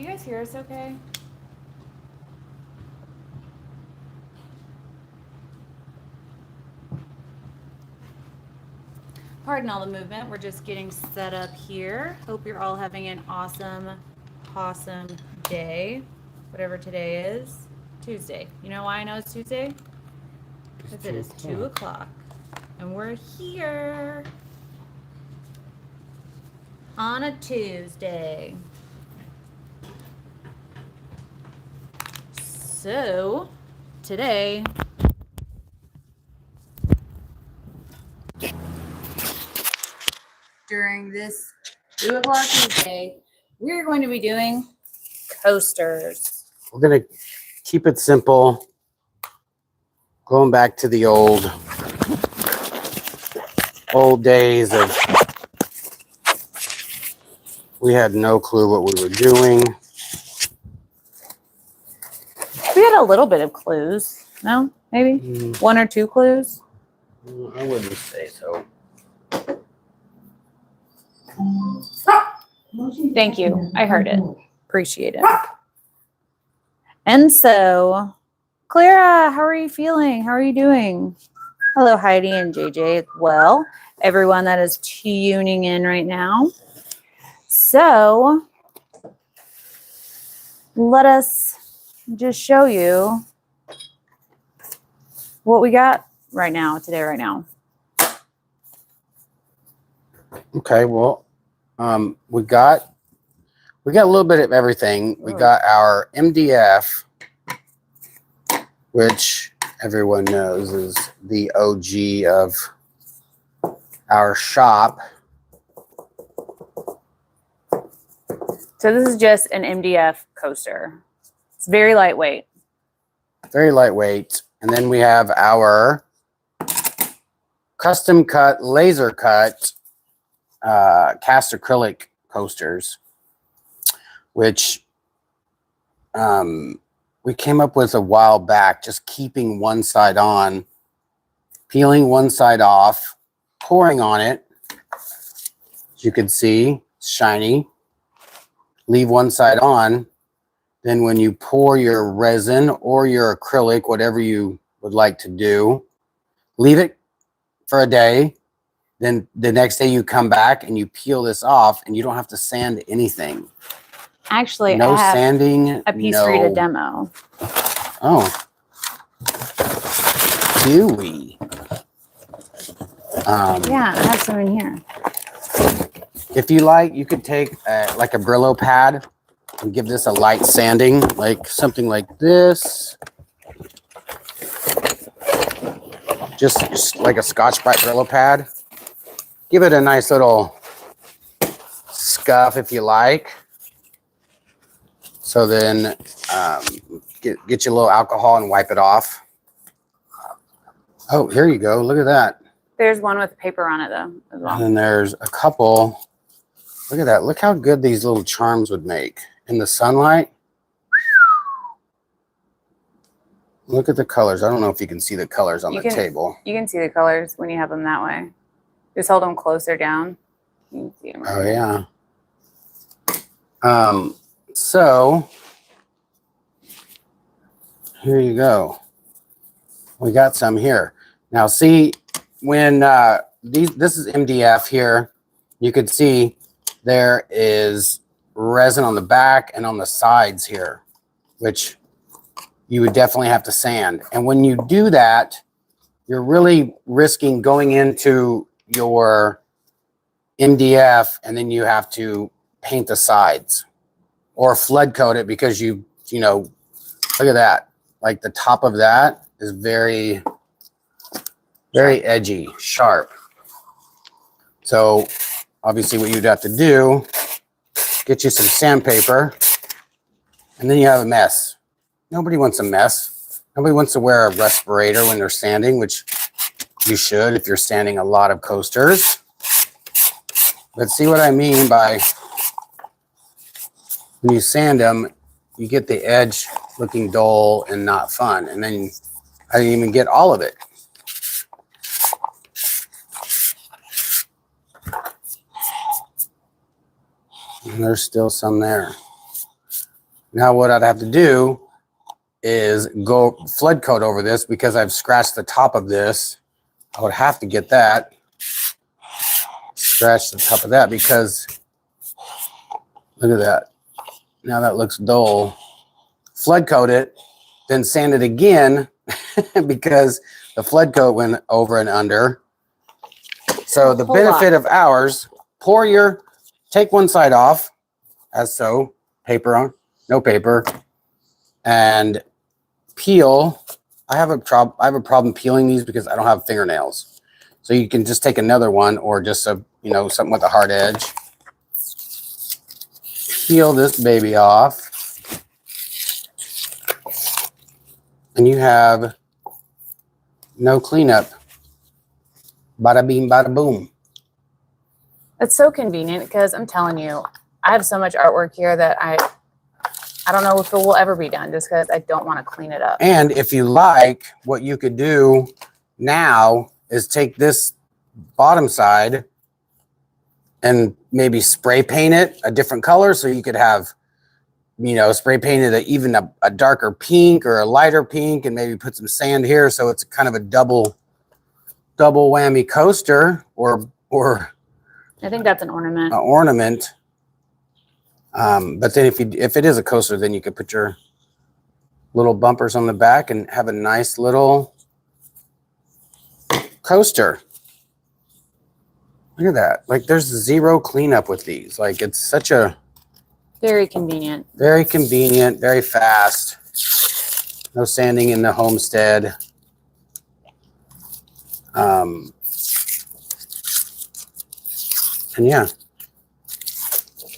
Do you guys hear us okay? Pardon all the movement. We're just getting set up here. Hope you're all having an awesome day. Whatever today is. Tuesday. You know why I know it's Tuesday? Because it is 2 o'clock. And we're here on a Tuesday. So, today, during this 2 o'clock Tuesday, we're going to be doing coasters. We're going to keep it simple. Going back to the old days of we had no clue what we were doing. We had a little bit of clues. No? Maybe? 1 or 2 clues? I wouldn't say so. Thank you. I heard it. Appreciate it. And so, Clara, how are you feeling? How are you doing? Hello, Heidi and JJ as well. Everyone that is tuning in right now. So, let us just show you what we got right now. Okay, well, we got a little bit of everything. We got our MDF, which everyone knows is the OG of our shop. So this is just an MDF coaster. It's very lightweight. Very lightweight. And then we have our custom cut, laser cut cast acrylic coasters, which we came up with a while back, just keeping one side on, peeling one side off, pouring on it. As you can see, it's shiny. Leave one side on. Then when you pour your resin or your acrylic, whatever you would like to do, leave it for a day. Then the next day you come back and you peel this off and you don't have to sand anything. Actually, no I have sanding, a piece for you to demo. Oh. Do we? Yeah, I have some in here. If you like, you could take like a Brillo pad and give this a light sanding, like something like this. Just like a Scotch-Brite Brillo pad. Give it a nice little scuff if you like. So then get you a little alcohol and wipe it off. Oh, here you go. Look at that. There's one with paper on it, though, as well. And then there's a couple. Look at that. Look how good these little charms would make in the sunlight. Look at the colors. I don't know if you can see the colors on the table. You can see the colors when you have them that way. Just hold them closer down. You can see them. Oh, yeah. So here you go. We got some here. Now see, when this is MDF here, you could see there is resin on the back and on the sides here, which you would definitely have to sand. And when you do that, you're really risking going into your MDF and then you have to paint the sides or flood coat it because you know, look at that. Like the top of that is very edgy, sharp. So obviously what you'd have to do, get you some sandpaper, and then you have a mess. Nobody wants a mess. Nobody wants to wear a respirator when they're sanding, which you should if you're sanding a lot of coasters. But see what I mean by when you sand them, you get the edge looking dull and not fun. And then I didn't even get all of it. And there's still some there. Now what I'd have to do is go flood coat over this because I've scratched the top of this. I would have to get that. Scratch the top of that because look at that. Now that looks dull. Flood coat it, then sand it again because the flood coat went over and under. So the benefit of ours, take one side off, as so, paper on, no paper, and peel. I have a problem peeling these because I don't have fingernails. So you can just take another one or just something with a hard edge. Peel this baby off. And you have no cleanup. Bada bing, bada boom. It's so convenient because I'm telling you, I have so much artwork here that I don't know if it will ever be done just because I don't want to clean it up. And if you like, what you could do now is take this bottom side and maybe spray paint it a different color. So you could have, spray painted even a darker pink or a lighter pink and maybe put some sand here. So it's kind of a double whammy coaster or I think that's an ornament. An ornament. But then if it is a coaster, then you could put your little bumpers on the back and have a nice little coaster. Look at that. Like there's zero cleanup with these. Like it's such a very convenient, very fast. No sanding in the homestead. And yeah,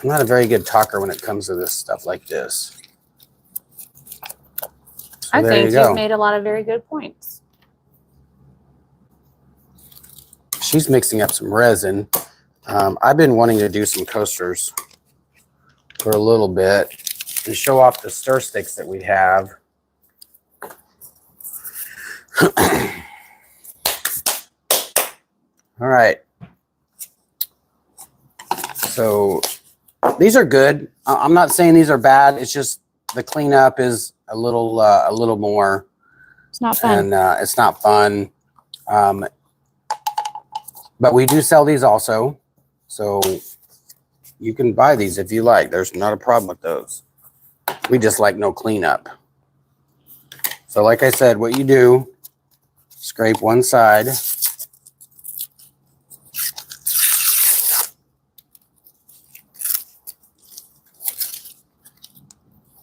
I'm not a very good talker when it comes to this stuff like this. So I think you've made a lot of very good points. She's mixing up some resin. I've been wanting to do some coasters for a little bit and show off the stir sticks that we have. All right. So these are good. I'm not saying these are bad. It's just the cleanup is a little more. It's not fun. And it's not fun. But we do sell these also. So you can buy these if you like. There's not a problem with those. We just like no cleanup. So like I said, what you do, scrape one side.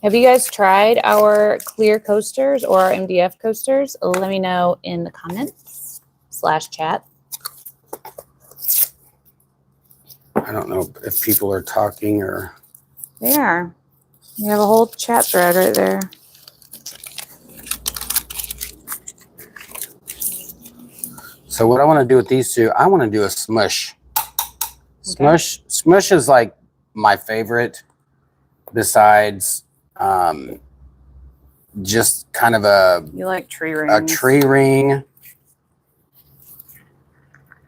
Have you guys tried our clear coasters or our MDF coasters? Let me know in the comments /chat. I don't know if people are talking or... They are. You have a whole chat thread right there. So what I want to do with these two, I want to do a smush. Okay. Smush is like my favorite besides just kind of a... You like tree rings. A tree ring.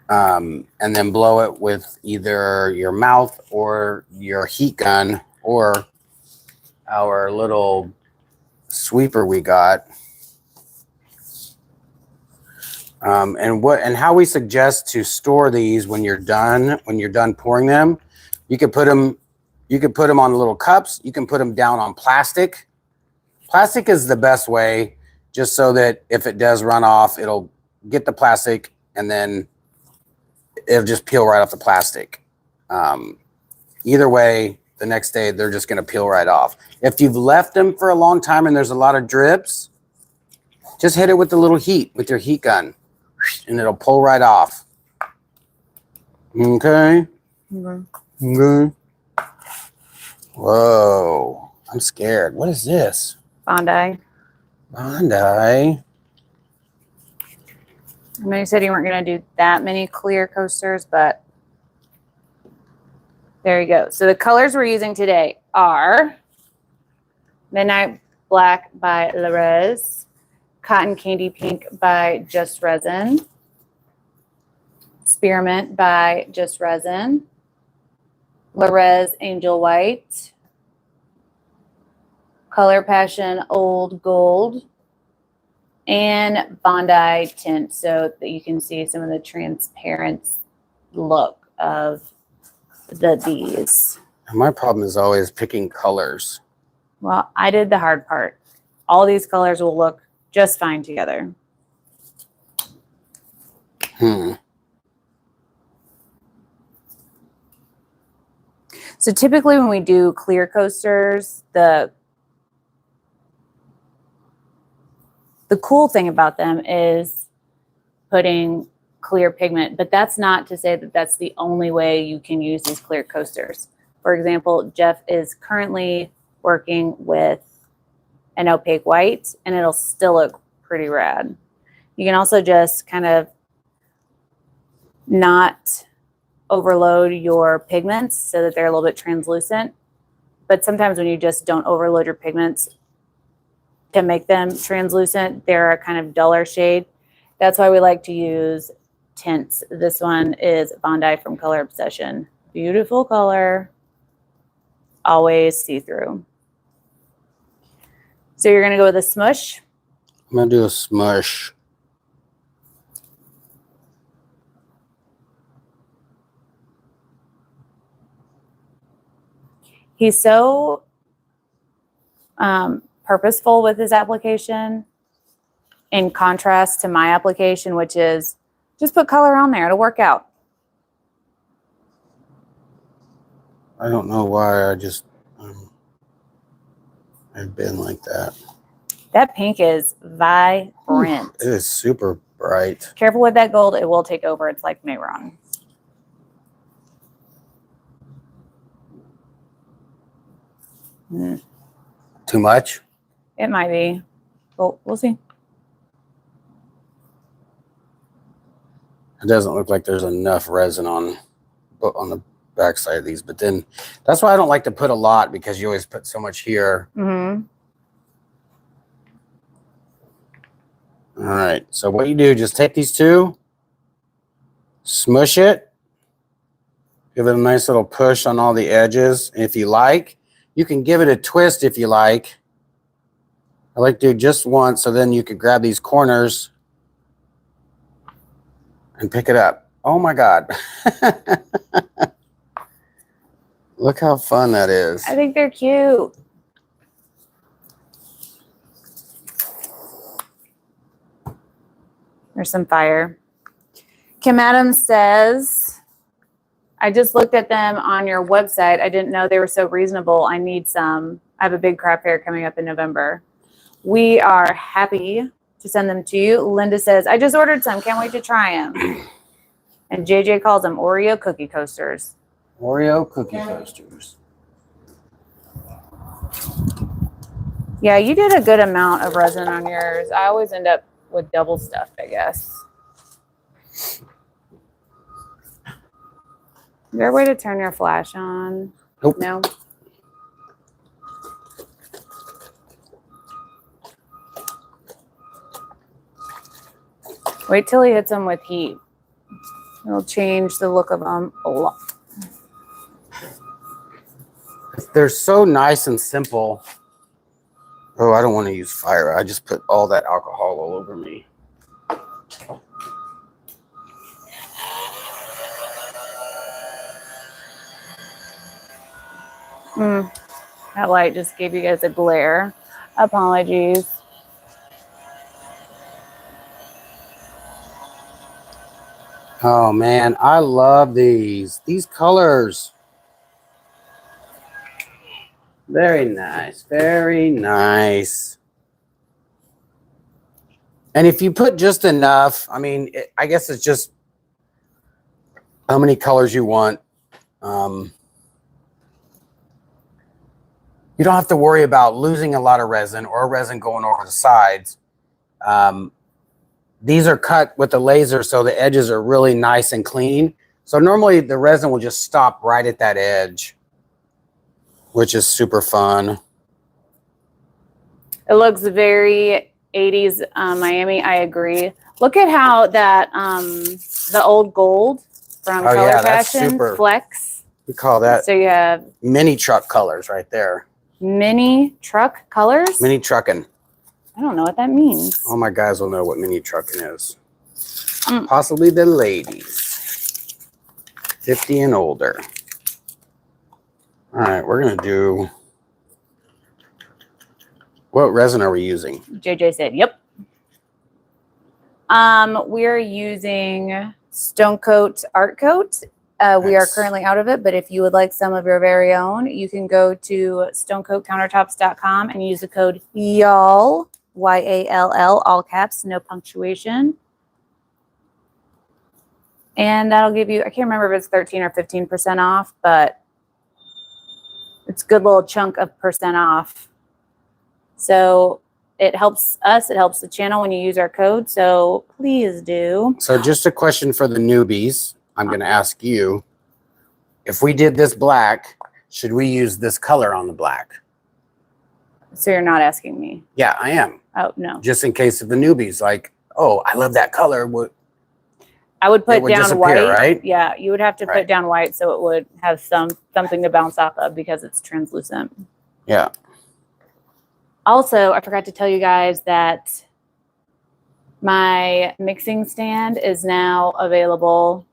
And then blow it with either your mouth or your heat gun or our little sweeper we got. And how we suggest to store these when you're done pouring them, you could put them on little cups. You can put them down on plastic. Plastic is the best way, just so that if it does run off, it'll get the plastic and then it'll just peel right off the plastic. Either way, the next day, they're just going to peel right off. If you've left them for a long time and there's a lot of drips, just hit it with the little heat, with your heat gun, and it'll pull right off. Okay? Okay. Whoa. I'm scared. What is this? Bondi. Bondi. I know you said you weren't going to do that many clear coasters, but there you go. So the colors we're using today are Midnight Black by Resin, Cotton Candy Pink by Just Resin, Spearmint by Just Resin, Resin Angel White, Color Passion Old Gold, and Bondi Tint, so that you can see some of the transparent look of these. My problem is always picking colors. Well, I did the hard part. All these colors will look just fine together. So typically when we do clear coasters, the cool thing about them is putting clear pigment, but that's not to say that that's the only way you can use these clear coasters. For example, Jeff is currently working with an opaque white, and it'll still look pretty rad. You can also just kind of not overload your pigments so that they're a little bit translucent. But sometimes when you just don't overload your pigments to make them translucent, they're a kind of duller shade. That's why we like to use tints. This one is Bondi from Color Obsession. Beautiful color, always see-through. So you're gonna go with a smush? I'm gonna do a smush. He's so purposeful with his application, in contrast to my application, which is just put color on there. It'll work out. I don't know why I've been like that. That pink is vibrant. It is super bright. Careful with that gold. It will take over. It's like Mayron. Too much? It might be. Well, we'll see. It doesn't look like there's enough resin on the backside of these, but then that's why I don't like to put a lot, because you always put so much here. Mm-hmm. All right, so what you do, just take these two, smush it, give it a nice little push on all the edges. And if you like, you can give it a twist if you like. I like to do just once, so then you could grab these corners and pick it up. Oh my God. Look how fun that is. I think they're cute. There's some fire. Kim Adams says, I just looked at them on your website. I didn't know they were so reasonable. I need some. I have a big crop fair coming up in November. We are happy to send them to you. Linda says, I just ordered some. Can't wait to try them. And JJ calls them Oreo cookie coasters. Oreo cookie coasters. Yeah, you did a good amount of resin on yours. I always end up with double stuffed, I guess. Is there a way to turn your flash on? Nope. No? Wait till he hits them with heat. It'll change the look of them a lot. They're so nice and simple. Oh, I don't want to use fire. I just put all that alcohol all over me. That light just gave you guys a glare. Apologies. Oh man, I love these colors. Very nice, very nice. And if you put just enough, I mean, I guess it's just how many colors you want. You don't have to worry about losing a lot of resin or resin going over the sides. These are cut with the laser, so the edges are really nice and clean. So normally the resin will just stop right at that edge, which is super fun. It looks very 80s Miami. I agree. Look at how that the old gold from Color That's Passion super flex. We call that So you have mini truck colors right there. Mini truck colors? Mini trucking. I don't know what that means. All my guys will know what mini trucking is. Possibly the ladies. 50 and older. All right, we're going to do... What resin are we using? JJ said, yep. We're using Stone Coat Art Coat. We are currently out of it, but if you would like some of your very own, you can go to stonecoatcountertops.com and use the code YALL, Y-A-L-L, all caps, no punctuation. And that'll give you, I can't remember if it's 13 or 15% off, but it's a good little chunk of percent off. So it helps us, it helps the channel when you use our code. So please do. So just a question for the newbies. I'm going to ask you, if we did this black, should we use this color on the black? So you're not asking me? Yeah, I am. Oh, no. Just in case of the newbies, like, oh, I love that color. I would put down white. Right? Yeah, you would have to put down white so it would have something to bounce off of because it's translucent. Yeah. Also, I forgot to tell you guys that my mixing stand is now available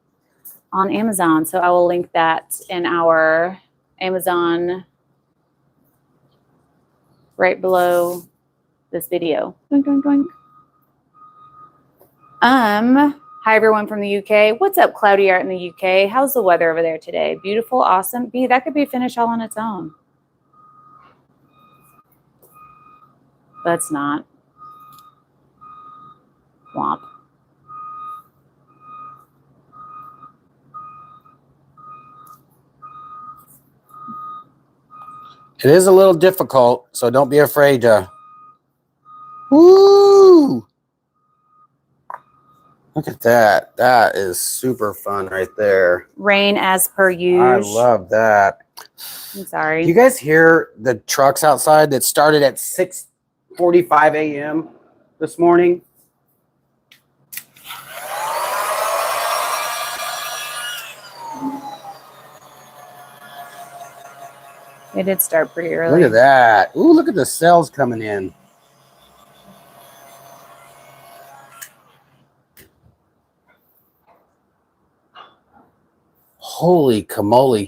on Amazon. So I will link that in our Amazon right below this video. Doink, doink, doink. Hi everyone from the UK. What's up, Cloudy Art in the UK? How's the weather over there today? Beautiful, awesome. B, that could be finished all on its own. But it's not. Womp. It is a little difficult, so don't be afraid to... Woo! Look at that. That is super fun right there. Rain as per usual. I love that. I'm sorry. You guys hear the trucks outside that started at 6:45 a.m. this morning? It did start pretty early. Look at that. Ooh, look at the cells coming in. Holy camole.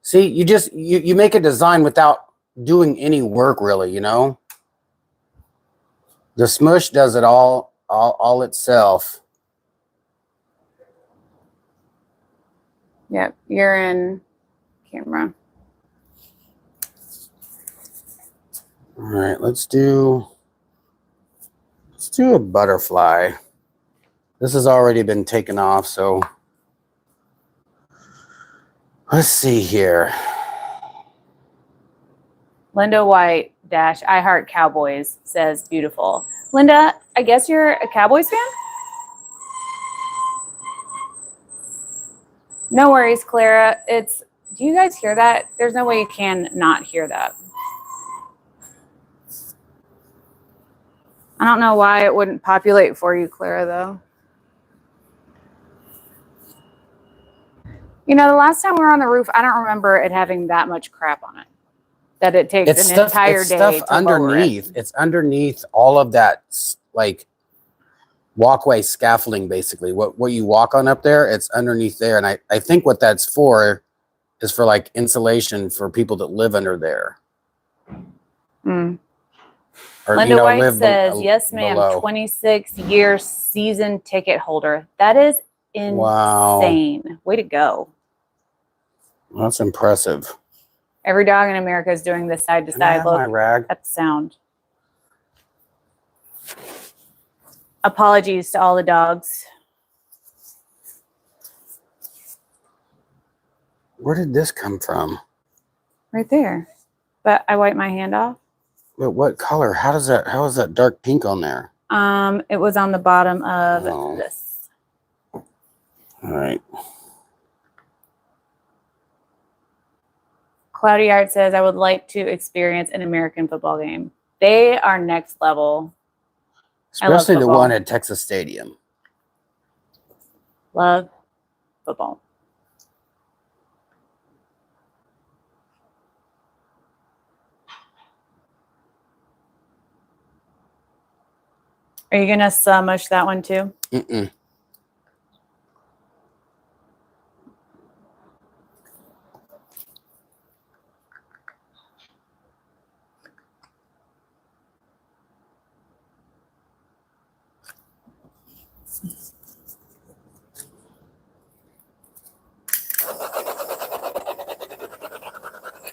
See, you make a design without doing any work really, you know? The Smush does it all itself. Yep, you're in camera. All right, let's do a butterfly. This has already been taken off, so let's see here. Linda White - I Heart Cowboys says beautiful. Linda, I guess you're a Cowboys fan? No worries, Clara. Do you guys hear that? There's no way you can not hear that. I don't know why it wouldn't populate for you, Clara, though. You know, the last time we were on the roof, I don't remember it having that much crap on it. That it takes an entire day stuff to underneath. lower it. It's underneath all of that, like, walkway scaffolding, basically. What you walk on up there, it's underneath there. And I think what that's for is for, like, insulation for people that live under there. Mm. Or, Linda White says, yes, ma'am, 26-year season ticket holder. That is insane. Wow. Way to go. That's impressive. Every dog in America is doing this side to side look. My rag? At the sound. Apologies to all the dogs. Where did this come from? Right there. But I wiped my hand off. But what color? How is that dark pink on there? It was on the bottom of this. All right. Cloudy Art says, I would like to experience an American football game. They are next level. Especially the one at Texas Stadium. Love football. Are you going to smush that one too? Mm-mm.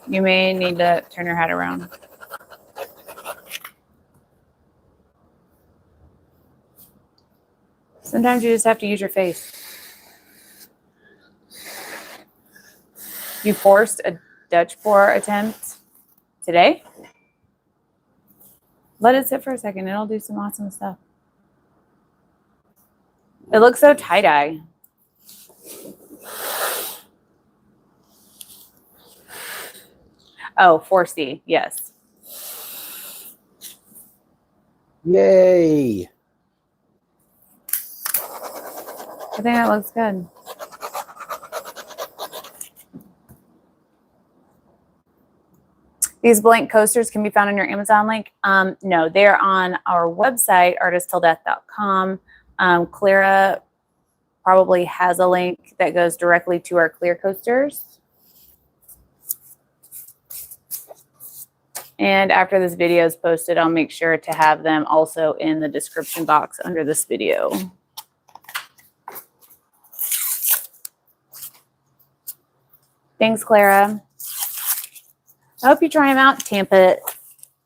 You may need to turn your head around. Sometimes you just have to use your face. You forced a Dutch pour attempt today? Let it sit for a second. It'll do some awesome stuff. It looks so tie-dye. Oh, 4C, yes. Yay. I think that looks good. These blank coasters can be found on your Amazon link. No, they're on our website, artisttilldeath.com. Clara probably has a link that goes directly to our clear coasters. And after this video is posted, I'll make sure to have them also in the description box under this video. Thanks, Clara. I hope you try them out. Tampa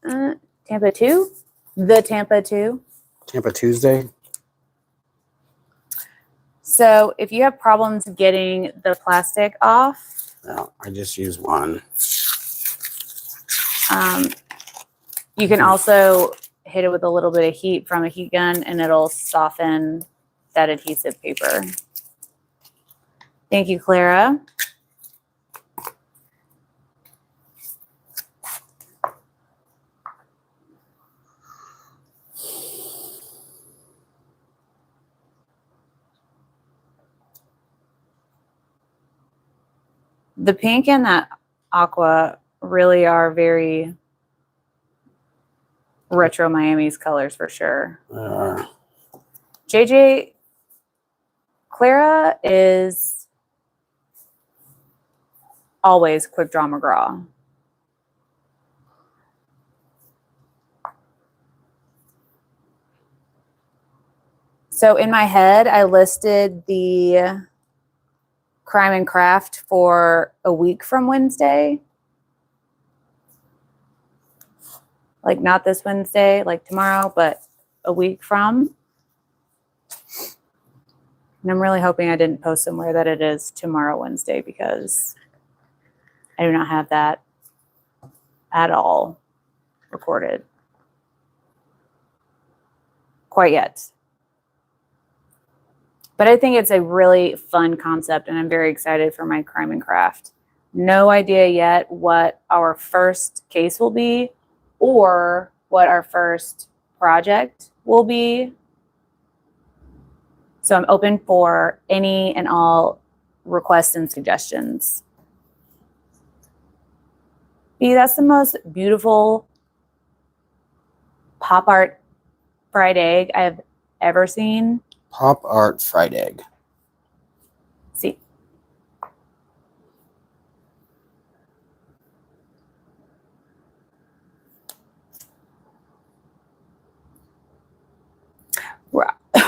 2? The Tampa 2. Tampa Tuesday. So if you have problems getting the plastic off, No, I just use one. you can also hit it with a little bit of heat from a heat gun and it'll soften that adhesive paper. Thank you, Clara. The pink and that aqua really are very retro Miami's colors for sure. JJ, Clara is always Quick Draw McGraw. So in my head, I listed the Crime and Craft for a week from Wednesday. Like not this Wednesday, like tomorrow, but a week from. And I'm really hoping I didn't post somewhere that it is tomorrow, Wednesday, because I do not have that at all recorded quite yet. But I think it's a really fun concept, and I'm very excited for my Crime and Craft. No idea yet what our first case will be or what our first project will be. So I'm open for any and all requests and suggestions. B, that's the most beautiful pop art fried egg I have ever seen. Pop art fried egg. See.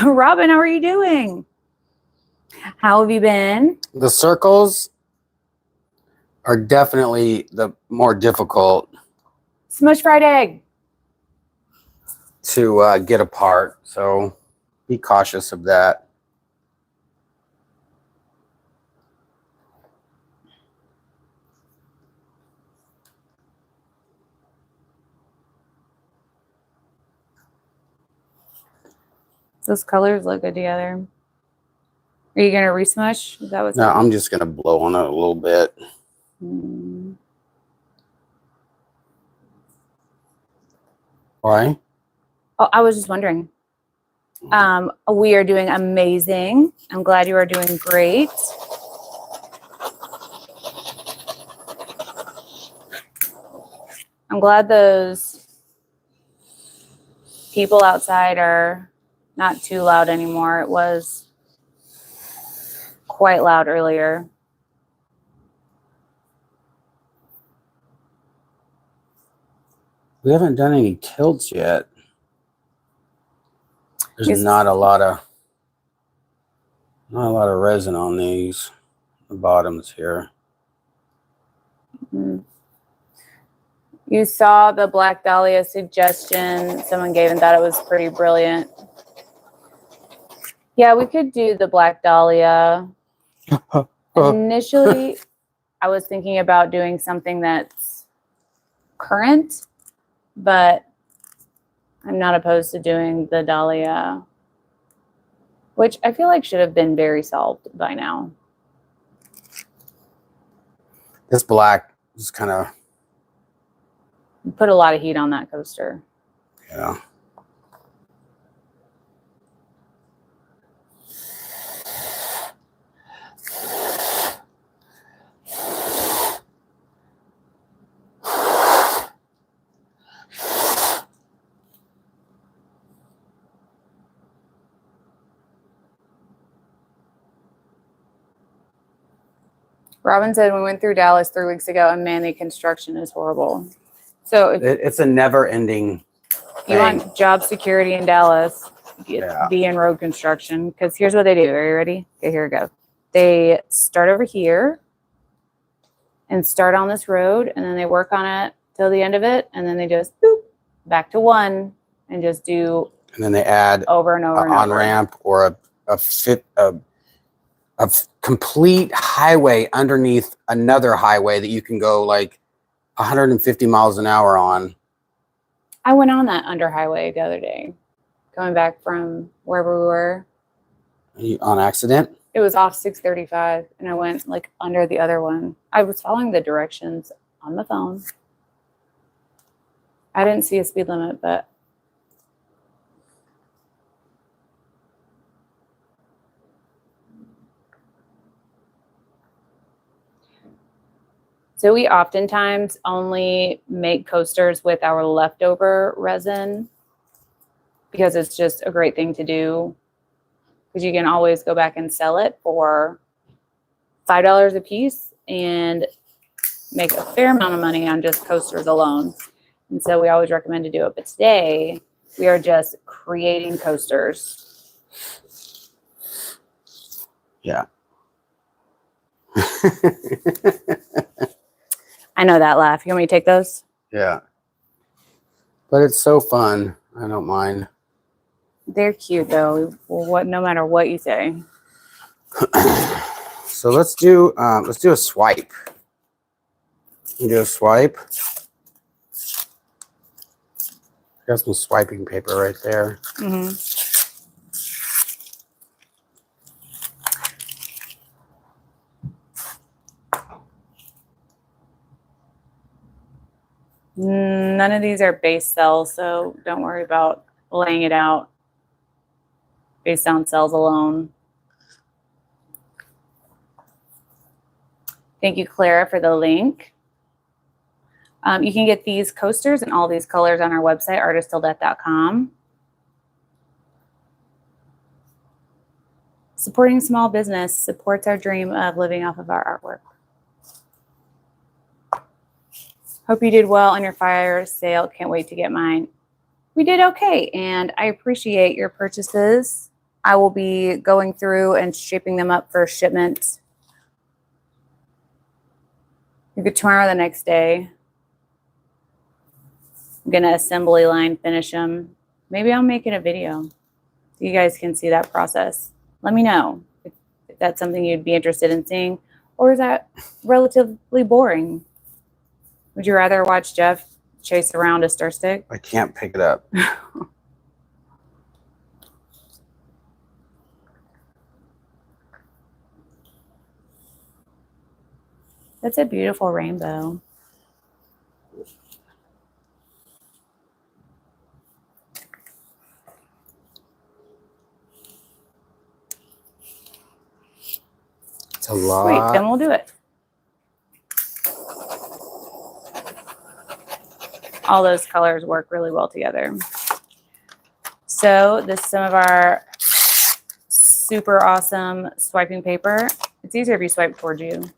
Robin, how are you doing? How have you been? The circles are definitely the more difficult Smush fried egg. to get apart. So be cautious of that. Those colors look good together. Are you going to resmush? Is that what's No, I'm just going to blow on it a little bit. Why? Oh, I was just wondering. We are doing amazing. I'm glad you are doing great. I'm glad those people outside are not too loud anymore. It was quite loud earlier. We haven't done any tilts yet. There's Yes. not a lot of resin on these. The bottoms here. Mm. You saw the Black Dahlia suggestion someone gave and thought it was pretty brilliant. Yeah, we could do the Black Dahlia. Initially, I was thinking about doing something that's current, but I'm not opposed to doing the Dahlia, which I feel like should have been very solved by now. This black is kind of, Put a lot of heat on that coaster. yeah. Robin said we went through Dallas 3 weeks ago and man, the construction is horrible. So if It's a never-ending you want job security in Dallas, be in road construction, because here's what they do. Are you ready? Okay, here we go. They start over here and start on this road, and then they work on it till the end of it, and then they just boop, back to one and just do. And then they add over and over an on-ramp or a complete highway underneath another highway that you can go like 150 miles an hour on. I went on that under highway the other day, going back from wherever we were. On accident? It was off 635, and I went like under the other one. I was following the directions on the phone. I didn't see a speed limit, but so we oftentimes only make coasters with our leftover resin because it's just a great thing to do, because you can always go back and sell it for $5 a piece and make a fair amount of money on just coasters alone. And so we always recommend to do it. But today we are just creating coasters. Yeah. I know that laugh. You want me to take those? Yeah. But it's so fun. I don't mind. They're cute though. No matter what you say. So let's do a swipe. You do a swipe. Got some swiping paper right there. Mm-hmm. None of these are base cells, so don't worry about laying it out based on cells alone. Thank you, Clara, for the link. You can get these coasters and all these colors on our website, artisttilldeath.com. Supporting small business supports our dream of living off of our artwork. Hope you did well on your fire sale. Can't wait to get mine. We did okay, and I appreciate your purchases. I will be going through and shaping them up for shipment. Maybe tomorrow or the next day. I'm going to assembly line finish them. Maybe I'll make it a video so you guys can see that process. Let me know if that's something you'd be interested in seeing, or is that relatively boring? Would you rather watch Jeff chase around a stir stick? I can't pick it up. That's a beautiful rainbow. It's a lot. Sweet, then we'll do it. All those colors work really well together. So this is some of our super awesome swiping paper. It's easier if you swipe towards you.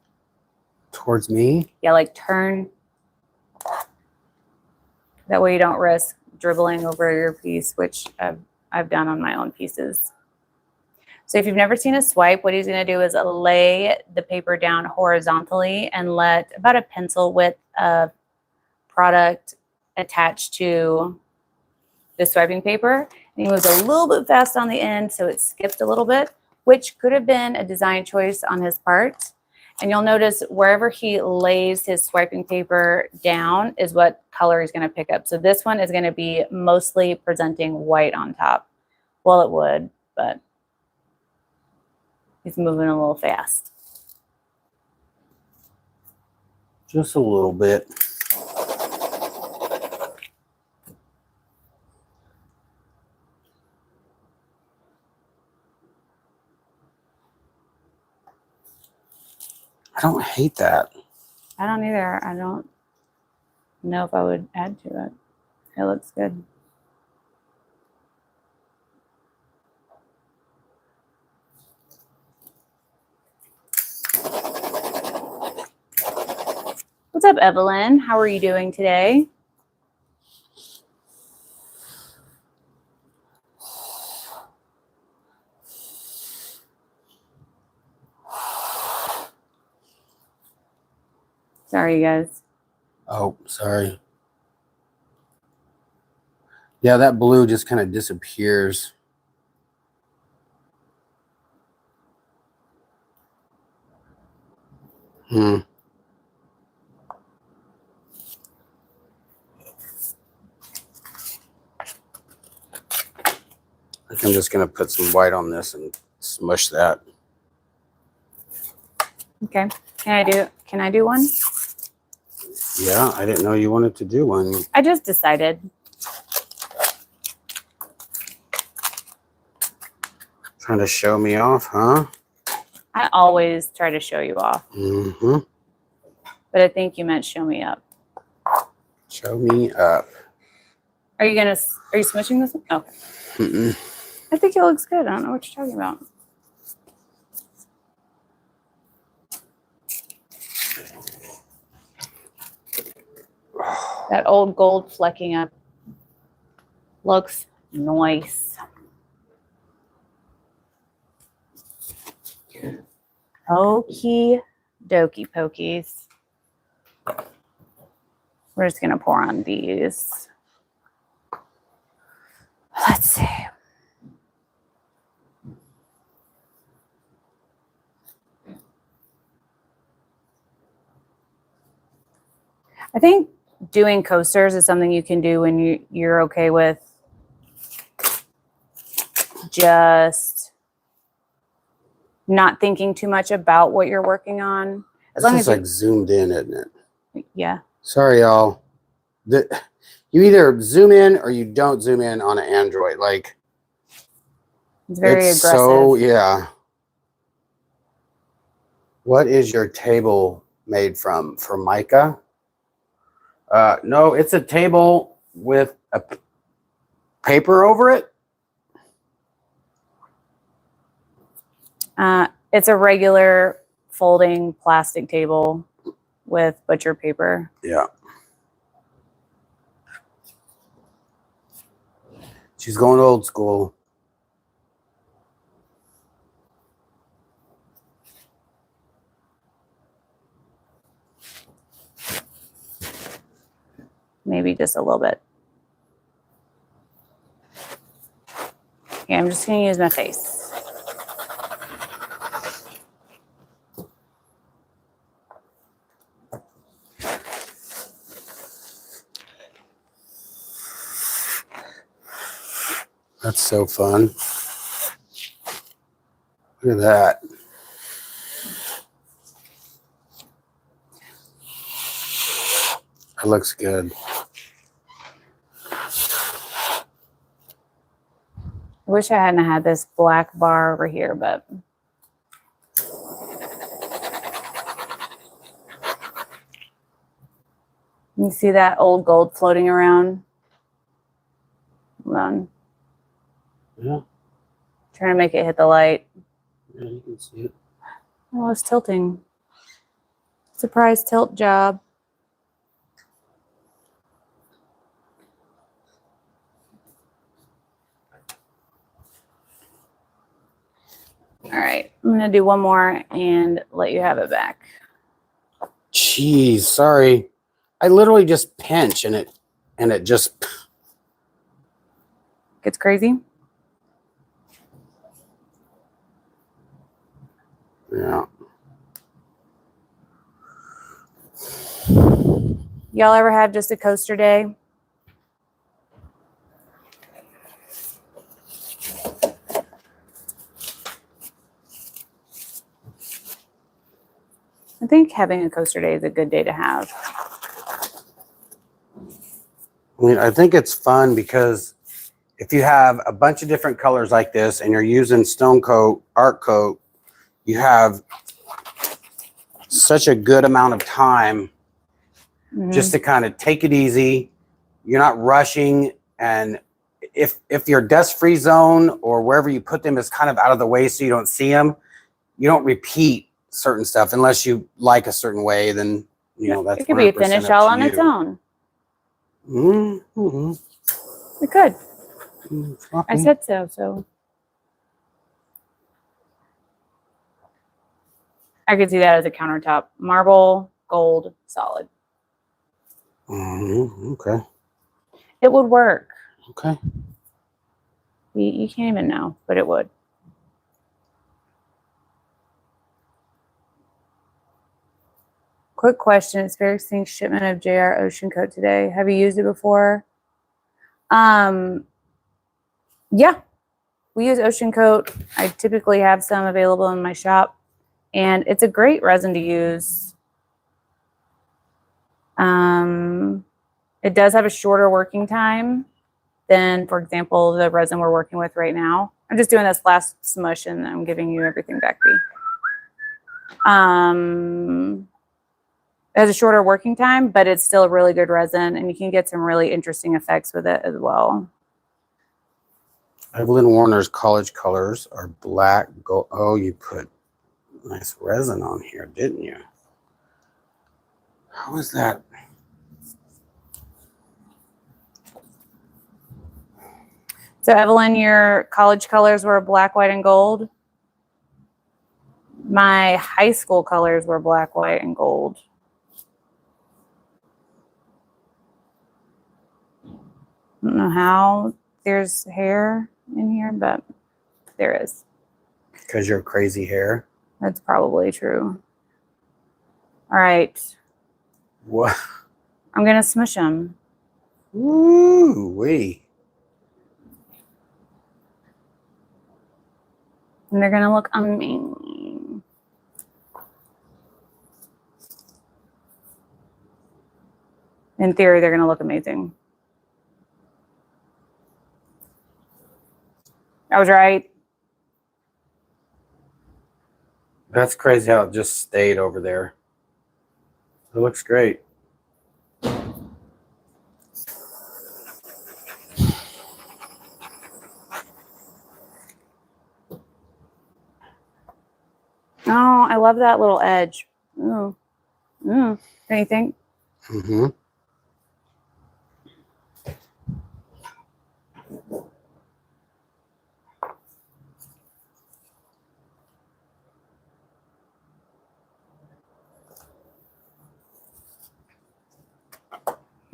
Towards me? Yeah, like turn. That way you don't risk dribbling over your piece, which I've done on my own pieces. So if you've never seen a swipe, what he's going to do is lay the paper down horizontally and let about a pencil width of product attach to the swiping paper. And he moves a little bit fast on the end, so it skipped a little bit, which could have been a design choice on his part. And you'll notice wherever he lays his swiping paper down is what color he's going to pick up. So this one is going to be mostly presenting white on top. Well, it would, but he's moving a little fast. Just a little bit. I don't hate that. I don't either. I don't know if I would add to it. It looks good. What's up, Evelyn? How are you doing today? Sorry, you guys. Oh, sorry. Yeah, that blue just kind of disappears. I think I'm just going to put some white on this and smush that. Okay. Can I do one? Yeah, I didn't know you wanted to do one. I just decided. Trying to show me off, huh? I always try to show you off. Mm-hmm. But I think you meant show me up. Show me up. Are you smishing this one? Okay. Mm-mm. I think it looks good. I don't know what you're talking about. That old gold flecking up looks nice. Okie dokie pokies. We're just going to pour on these. Let's see. I think doing coasters is something you can do when you're okay with just not thinking too much about what you're working on. As long as like zoomed in, isn't it? Yeah. Sorry, y'all. You either zoom in or you don't zoom in on an Android. Like, it's very aggressive. So, yeah. What is your table made from? Formica? No, it's a table with a paper over it. It's a regular folding plastic table with butcher paper. Yeah. She's going old school. Maybe just a little bit. Okay, I'm just going to use my face. That's so fun. Look at that. That looks good. I wish I hadn't had this black bar over here, but you see that old gold floating around? Hold on. Yeah. Trying to make it hit the light. Yeah, you can see it. Oh, it's tilting. Surprise tilt job. All right, I'm gonna do one more and let you have it back. Jeez, sorry. I literally just pinch and it just Gets crazy. yeah. Y'all ever have just a coaster day? I think having a coaster day is a good day to have. I mean, I think it's fun because if you have a bunch of different colors like this and you're using stone coat, art coat, you have such a good amount of time just to kind of take it easy. You're not rushing, and if your dust-free zone or wherever you put them is kind of out of the way so you don't see them, you don't repeat certain stuff unless you like a certain way. Then you know that's it could be a 100% finish up all to on its you. own. Mm-hmm. It could. Floppy. I said so. So I could see that as a countertop. Marble, gold, solid. Okay. It would work. Okay. You can't even know, but it would. Quick question. It's very extinct shipment of JR Ocean Coat today. Have you used it before? Yeah. We use Ocean Coat. I typically have some available in my shop, and it's a great resin to use. It does have a shorter working time than, for example, the resin we're working with right now. I'm just doing this last smush and I'm giving you everything back, B. It has a shorter working time, but it's still a really good resin, and you can get some really interesting effects with it as well. Evelyn Warner's college colors are black, gold. Oh, you put nice resin on here, didn't you? How is that? So Evelyn, your college colors were black, white, and gold. My high school colors were black, white, and gold. I don't know how there's hair in here, but there is. Because you're crazy hair. That's probably true. All right. What? I'm going to smush them. Ooh, wee. And they're going to look amazing. In theory, they're going to look amazing. I was right. That's crazy how it just stayed over there. It looks great. Oh, I love that little edge. Ooh. Don't you think? Mm-hmm.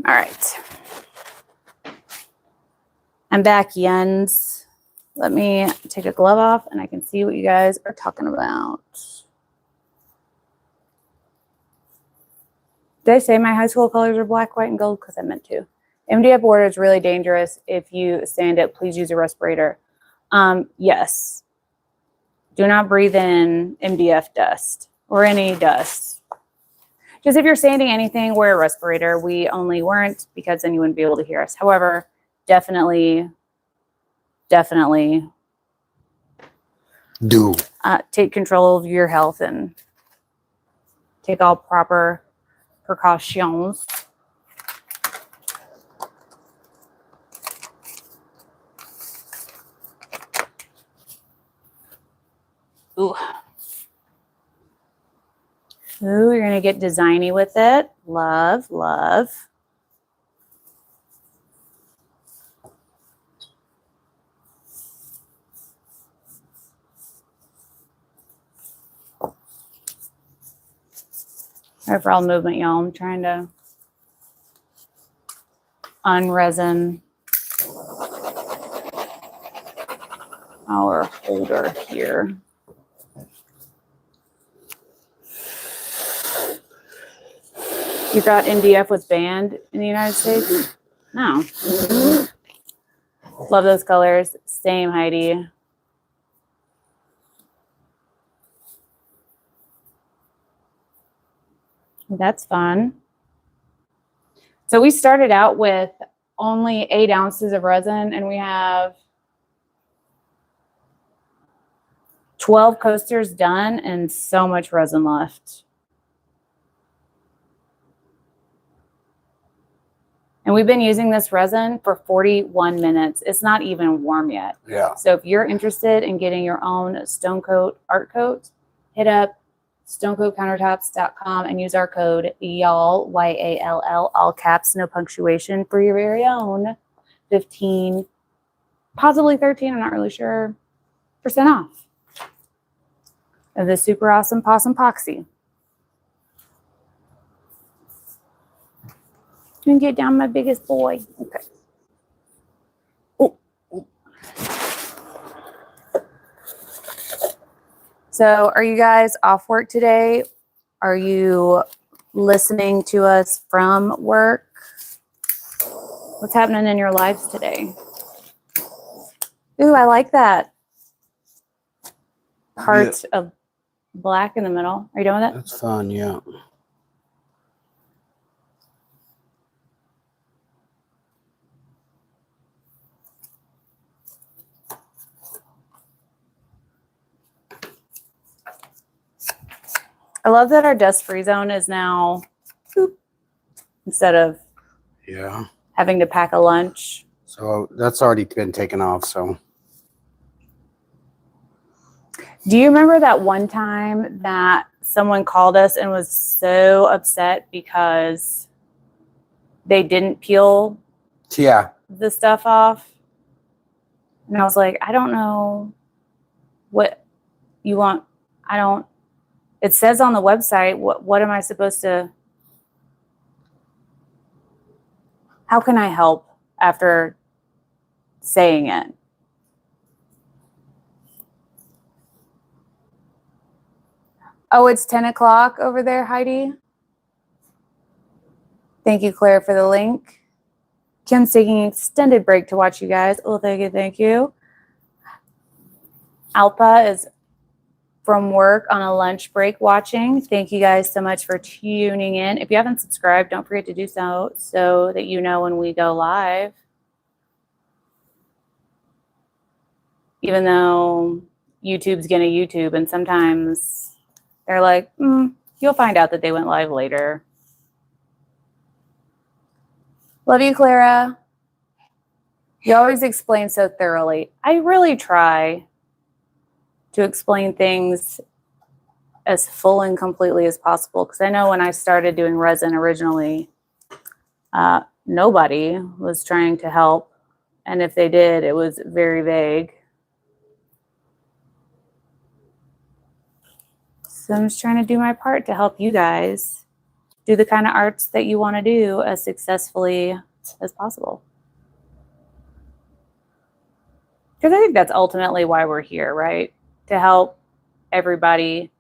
All right. I'm back, Jens. Let me take a glove off and I can see what you guys are talking about. Did I say my high school colors are black, white, and gold? Because I meant to. MDF water is really dangerous. If you sand it, please use a respirator. Yes. Do not breathe in MDF dust or any dust. Just if you're sanding anything, wear a respirator. We only weren't because then you wouldn't be able to hear us. However, definitely Do. take control of your health and take all proper precautions. Ooh, you're gonna get designy with it. Love, love. Sorry for all the movement, y'all. I'm trying to unresin our holder here. You thought MDF was banned in the United States? No. Love those colors. Same, Heidi. That's fun. So we started out with only 8 ounces of resin, and we have 12 coasters done and so much resin left. And we've been using this resin for 41 minutes. It's not even warm yet. Yeah. So if you're interested in getting your own Stone Coat art coat, hit up stonecoatcountertops.com and use our code YALL, YALL, all caps, no punctuation, for your very own 15, possibly 13, I'm not really sure, % off of this super awesome Possum Poxy. You can get down my biggest boy. Okay. Oh. So are you guys off work today? Are you listening to us from work? What's happening in your lives today? Ooh, I like that part of black in the middle. Are you done with it? That's fun, yeah. I love that our dust-free zone is now boop, instead of having to pack a lunch. So that's already been taken off. So do you remember that one time that someone called us and was so upset because they didn't peel the stuff off? And I was like, I don't know what you want. It says on the website, what am I supposed to, how can I help after saying it? Oh, it's 10 o'clock over there, Heidi. Thank you, Claire, for the link. Kim's taking an extended break to watch you guys. Oh, thank you, thank you. Alpa is from work on a lunch break watching. Thank you guys so much for tuning in. If you haven't subscribed, don't forget to do so that you know when we go live. Even though YouTube's gonna YouTube, and sometimes they're like, you'll find out that they went live later. Love you, Clara. You always explain so thoroughly. I really try to explain things as full and completely as possible, because I know when I started doing resin originally, nobody was trying to help, and if they did, it was very vague. So I'm just trying to do my part to help you guys do the kind of arts that you want to do as successfully as possible. Because I think that's ultimately why we're here, right? To help everybody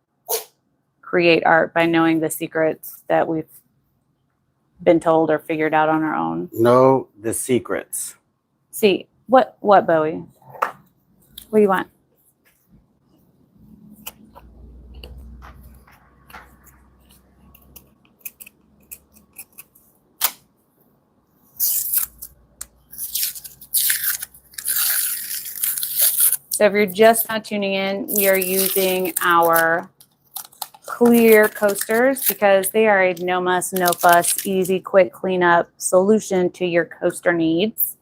create art by knowing the secrets that we've been told or figured out on our own. Know the secrets. See, what, Bowie? What do you want? So if you're just not tuning in, we are using our clear coasters because they are a no muss, no fuss, easy, quick cleanup solution to your coaster needs.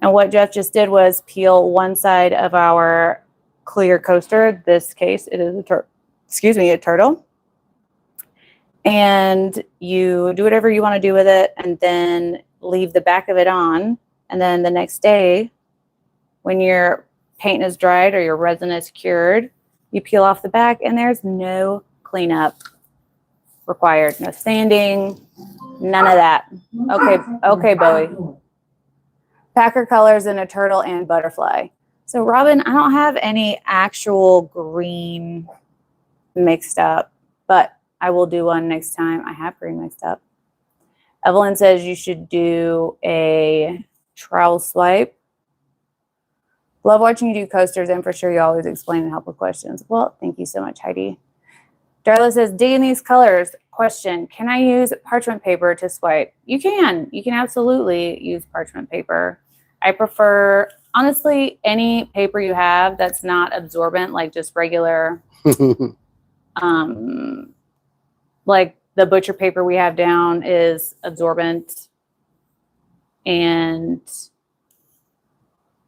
And what Jeff just did was peel one side of our clear coaster. In this case, it is a turtle. And you do whatever you want to do with it and then leave the back of it on. And then the next day, when your paint is dried or your resin is cured, you peel off the back and there's no cleanup required. No sanding, none of that. Okay, Bowie. Packer colors in a turtle and butterfly. So Robin, I don't have any actual green mixed up, but I will do one next time. I have green mixed up. Evelyn says you should do a trowel swipe. Love watching you do coasters, and for sure you always explain and help with questions. Well, thank you so much, Heidi. Darla says, digging these colors. Question, can I use parchment paper to swipe? You can. You can absolutely use parchment paper. I prefer, honestly, any paper you have that's not absorbent, like just regular, like the butcher paper we have down is absorbent. And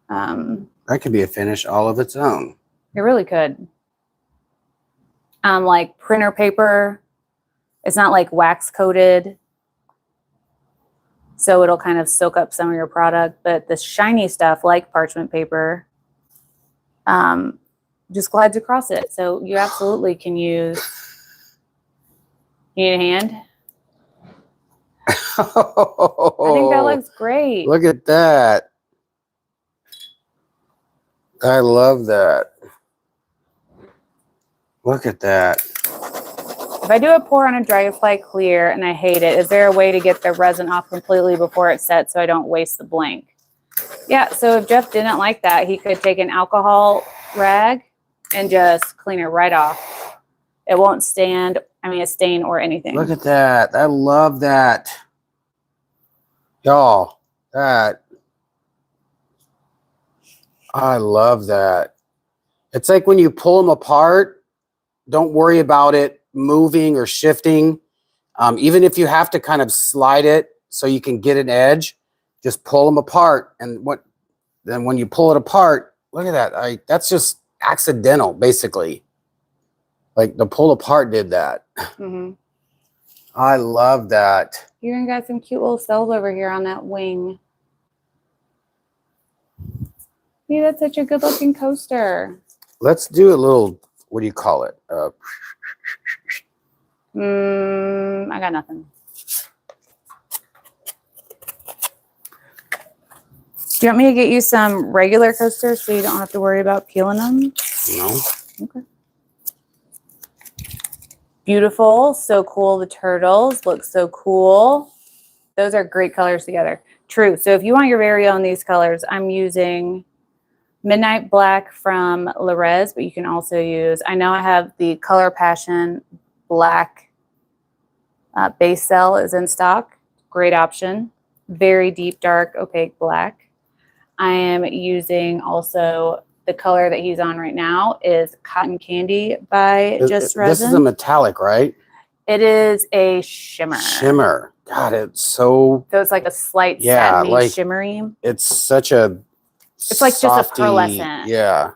that could be a finish all of its own. it really could. Like printer paper, it's not like wax coated, so it'll kind of soak up some of your product. But the shiny stuff, like parchment paper, just glides across it. So you absolutely can use. You need a hand? I think that looks great. Look at that. I love that. Look at that. If I do a pour on a Dragonfly clear and I hate it, is there a way to get the resin off completely before it sets so I don't waste the blank? Yeah, so if Jeff didn't like that, he could take an alcohol rag and just clean it right off. It won't stand, a stain or anything. Look at that. I love that. Y'all, I love that. It's like when you pull them apart, don't worry about it moving or shifting. Even if you have to kind of slide it so you can get an edge, just pull them apart. And then when you pull it apart, look at that. That's just accidental, basically. Like the pull apart did that. Mm-hmm. I love that. You even got some cute little cells over here on that wing. Yeah, that's such a good looking coaster. Let's do a little, what do you call it? I got nothing. Do you want me to get you some regular coasters so you don't have to worry about peeling them? No. Okay. Beautiful. So cool. The turtles look so cool. Those are great colors together. True. So if you want your very own these colors, I'm using Midnight Black from Resin, but you can also use, I know I have the Color Passion Black base cell is in stock. Great option. Very deep, dark, opaque black. I am using also the color that he's on right now is Cotton Candy by Just Resin. This is a metallic, right? It is a shimmer. Shimmer. God, it's so... So it's like a slight satiny, like, shimmery. It's such a... It's like softy, just a pearlescent. Yeah.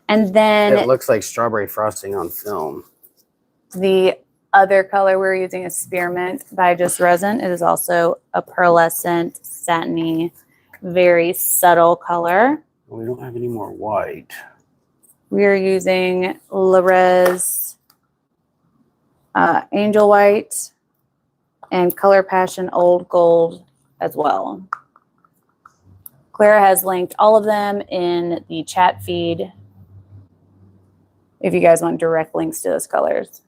And then... It looks like strawberry frosting on film. The other color we're using is Spearmint by Just Resin. It is also a pearlescent, satiny, very subtle color. We don't have any more white. We are using Resin Angel White and Color Passion Old Gold as well. Clara has linked all of them in the chat feed if you guys want direct links to those colors.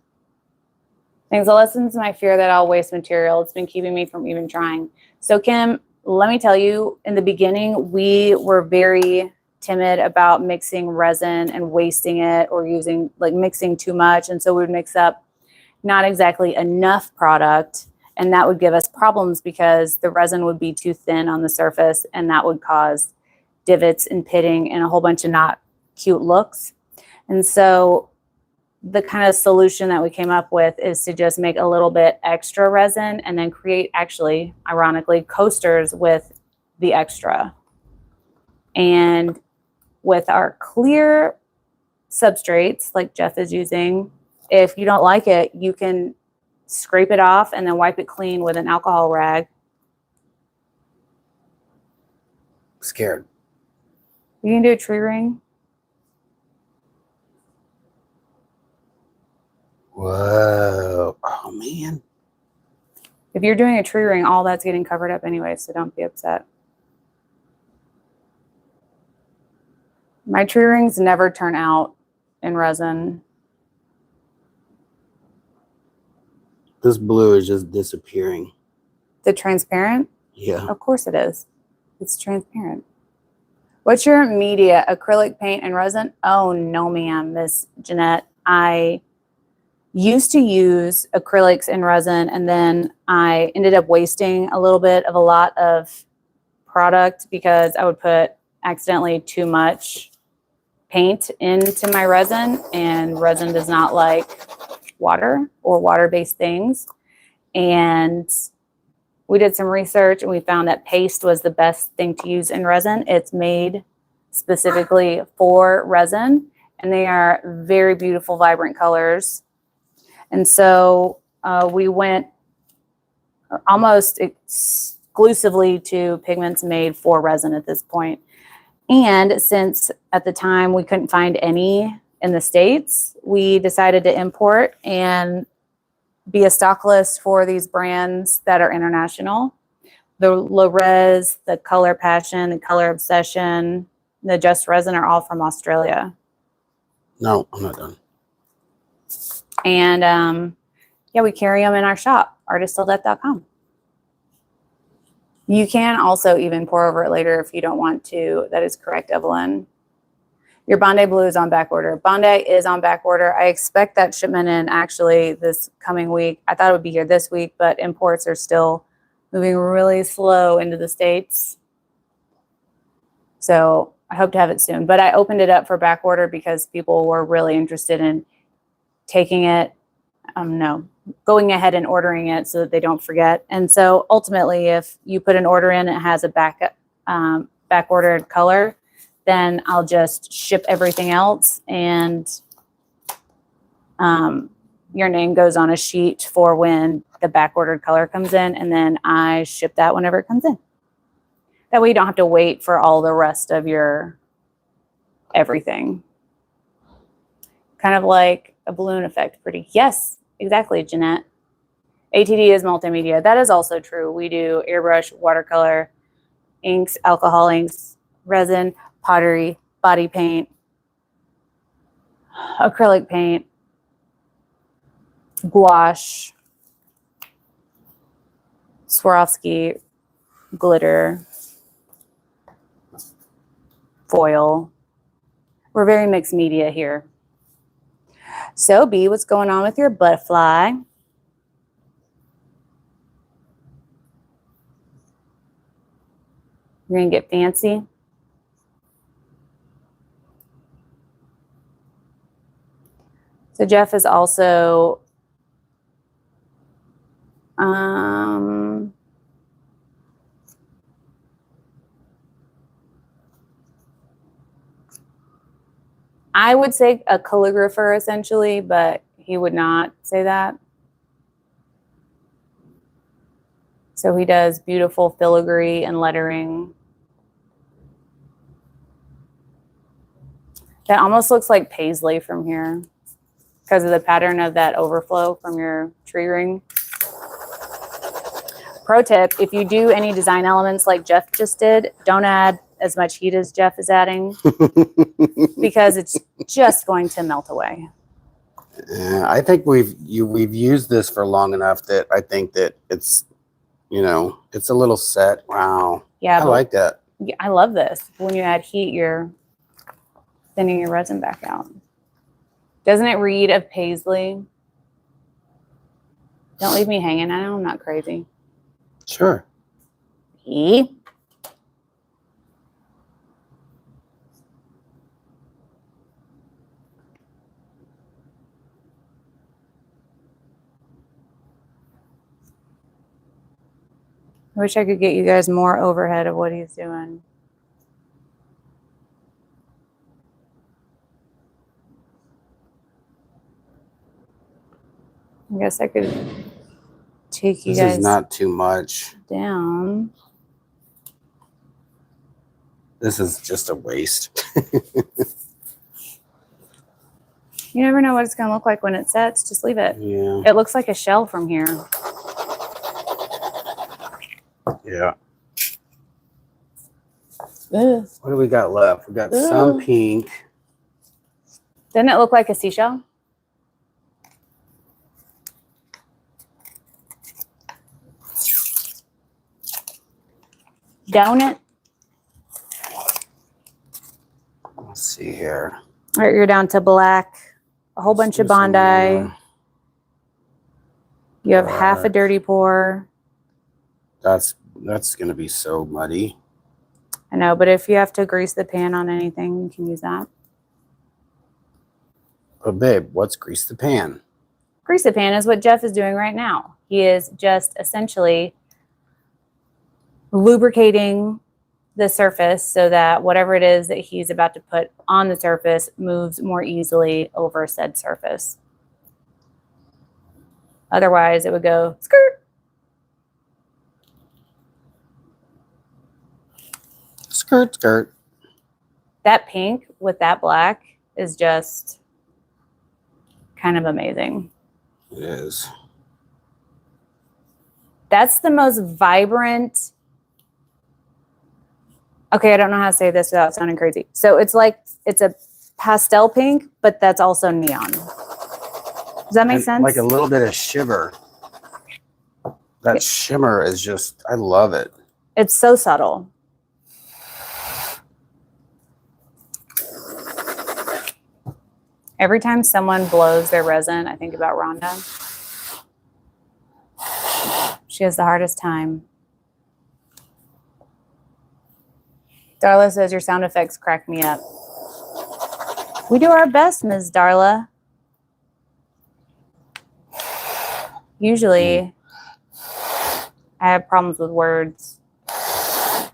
Things that lessens my fear that I'll waste material. It's been keeping me from even trying. So Kim, let me tell you, in the beginning, we were very timid about mixing resin and wasting it or using, like, mixing too much. And so we would mix up not exactly enough product, and that would give us problems because the resin would be too thin on the surface, and that would cause divots and pitting and a whole bunch of not cute looks. And so the kind of solution that we came up with is to just make a little bit extra resin and then create, actually, ironically, coasters with the extra. And with our clear substrates, like Jeff is using, if you don't like it, you can scrape it off and then wipe it clean with an alcohol rag. Scared. You can do a tree ring. Whoa. Oh, man. If you're doing a tree ring, all that's getting covered up anyway, so don't be upset. My tree rings never turn out in resin. This blue is just disappearing. The transparent? Yeah. Of course it is. It's transparent. What's your media? Acrylic paint and resin? Oh, no, ma'am, Miss Jeanette. I used to use acrylics and resin, and then I ended up wasting a little bit of a lot of product because I would put accidentally too much paint into my resin, and resin does not like water or water-based things. And we did some research and we found that paste was the best thing to use in resin. It's made specifically for resin, and they are very beautiful, vibrant colors. And so we went almost exclusively to pigments made for resin at this point. And since at the time we couldn't find any in the States, we decided to import and be a stock list for these brands that are international. The Low Res, the Color Passion, the Color Obsession, the Just Resin are all from Australia. No, I'm not done. And yeah, we carry them in our shop, artistilldeath.com. You can also even pour over it later if you don't want to. That is correct, Evelyn. Your Bondi Blue is on back order. Bondi is on back order. I expect that shipment in actually this coming week. I thought it would be here this week, but imports are still moving really slow into the States. So I hope to have it soon. But I opened it up for back order because people were really interested in taking it. Going ahead and ordering it so that they don't forget. And so ultimately, if you put an order in, it has a back ordered color, then I'll just ship everything else, and your name goes on a sheet for when the back ordered color comes in, and then I ship that whenever it comes in. That way you don't have to wait for all the rest of your everything. Kind of like a balloon effect. Pretty. Yes. Exactly, Jeanette. ATD is multimedia. That is also true. We do airbrush, watercolor, inks, alcohol inks, resin, pottery, body paint, acrylic paint, gouache, Swarovski, glitter, foil. We're very mixed media here. So, B, what's going on with your butterfly? You're going to get fancy. So, Jeff is also I would say a calligrapher essentially, but he would not say that. So he does beautiful filigree and lettering. That almost looks like paisley from here because of the pattern of that overflow from your tree ring. Pro tip, if you do any design elements like Jeff just did, don't add as much heat as Jeff is adding because it's just going to melt away. I think we've used this for long enough that I think that it's, it's a little set. Wow. Yeah, I like that. I love this. When you add heat, you're thinning your resin back out. Doesn't it read of paisley? Don't leave me hanging. I know I'm not crazy. Sure. E. I wish I could get you guys more overhead of what he's doing. I guess I could take you This guys is not too much. down. This is just a waste. You never know what it's going to look like when it sets. Just leave it. Yeah. It looks like a shell from here. Yeah. Ugh. What do we got left? We got some pink. Doesn't it look like a seashell? Don't it? Let's see here. All right, you're down to black. A whole bunch of Bondi. You have half a dirty pour. That's going to be so muddy. I know, but if you have to grease the pan on anything, you can use that. Oh, babe, what's grease the pan? Grease the pan is what Jeff is doing right now. He is just essentially lubricating the surface so that whatever it is that he's about to put on the surface moves more easily over said surface. Otherwise, it would go skirt. Skirt, skirt. That pink with that black is just kind of amazing. It is. That's the most vibrant. Okay, I don't know how to say this without sounding crazy. So it's like, it's a pastel pink, but that's also neon. Does that make sense? Like a little bit of shiver. That shimmer is just, I love it. It's so subtle. Every time someone blows their resin, I think about Rhonda. She has the hardest time. Darla says your sound effects crack me up. We do our best, Ms. Darla. Usually, I have problems with words,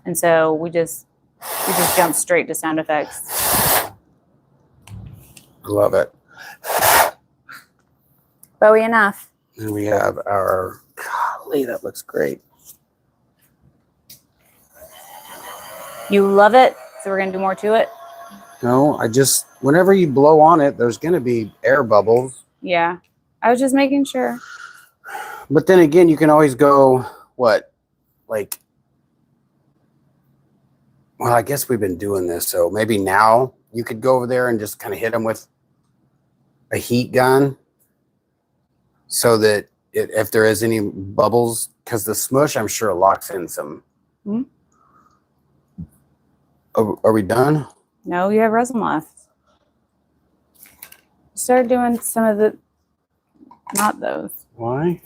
and so we just jump straight to sound effects. Love it. Bowie enough. And we have our, golly, that looks great. You love it, so we're gonna do more to it. No, I just, whenever you blow on it, there's going to be air bubbles. Yeah, I was just making sure. But then again, you can always go, what, like, well, I guess we've been doing this, so maybe now you could go over there and just kind of hit them with a heat gun so that if there is any bubbles, because the Smush, I'm sure, locks in some. Hmm? Are we done? No, you have resin left. Start doing some of the, not those. Why?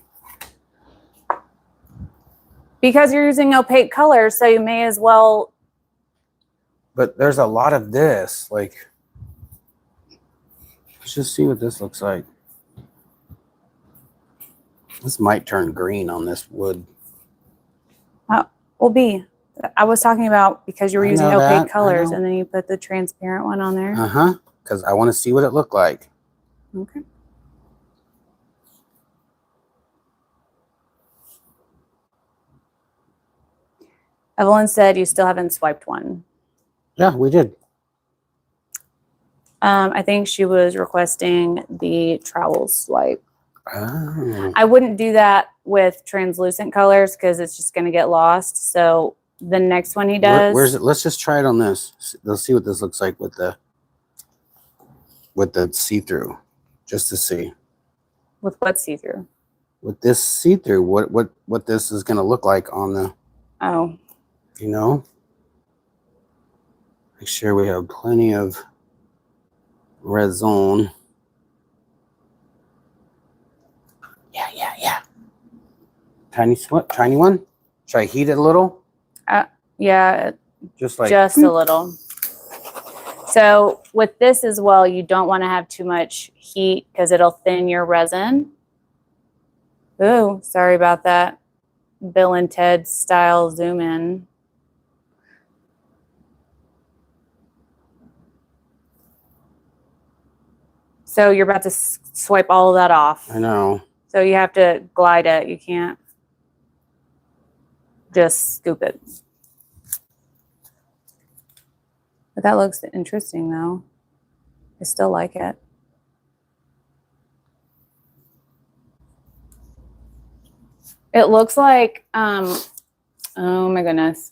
Because you're using opaque colors, so you may as well. But there's a lot of this. Like, let's just see what this looks like. This might turn green on this wood. Will be. I was talking about because you were using opaque colors, and and then you put the transparent one on there. Uh-huh. Because I want to see what it looked like. Okay. Evelyn said you still haven't swiped one. Yeah, we did. I think she was requesting the trowel swipe. Oh. I wouldn't do that with translucent colors because it's just going to get lost. So the next one he does. Where's it? Let's just try it on this. Let's see what this looks like with the see-through, just to see. With what see-through? With this see-through, what this is going to look like on the. Oh. You know. Make sure we have plenty of resin. Yeah. Tiny one. Should I heat it a little? Yeah. Just like just a little. So with this as well, you don't want to have too much heat because it'll thin your resin. Ooh, sorry about that. Bill and Ted style zoom in. So you're about to swipe all of that off. I know. So you have to glide it. You can't just scoop it. But that looks interesting though. I still like it. It looks like, oh my goodness.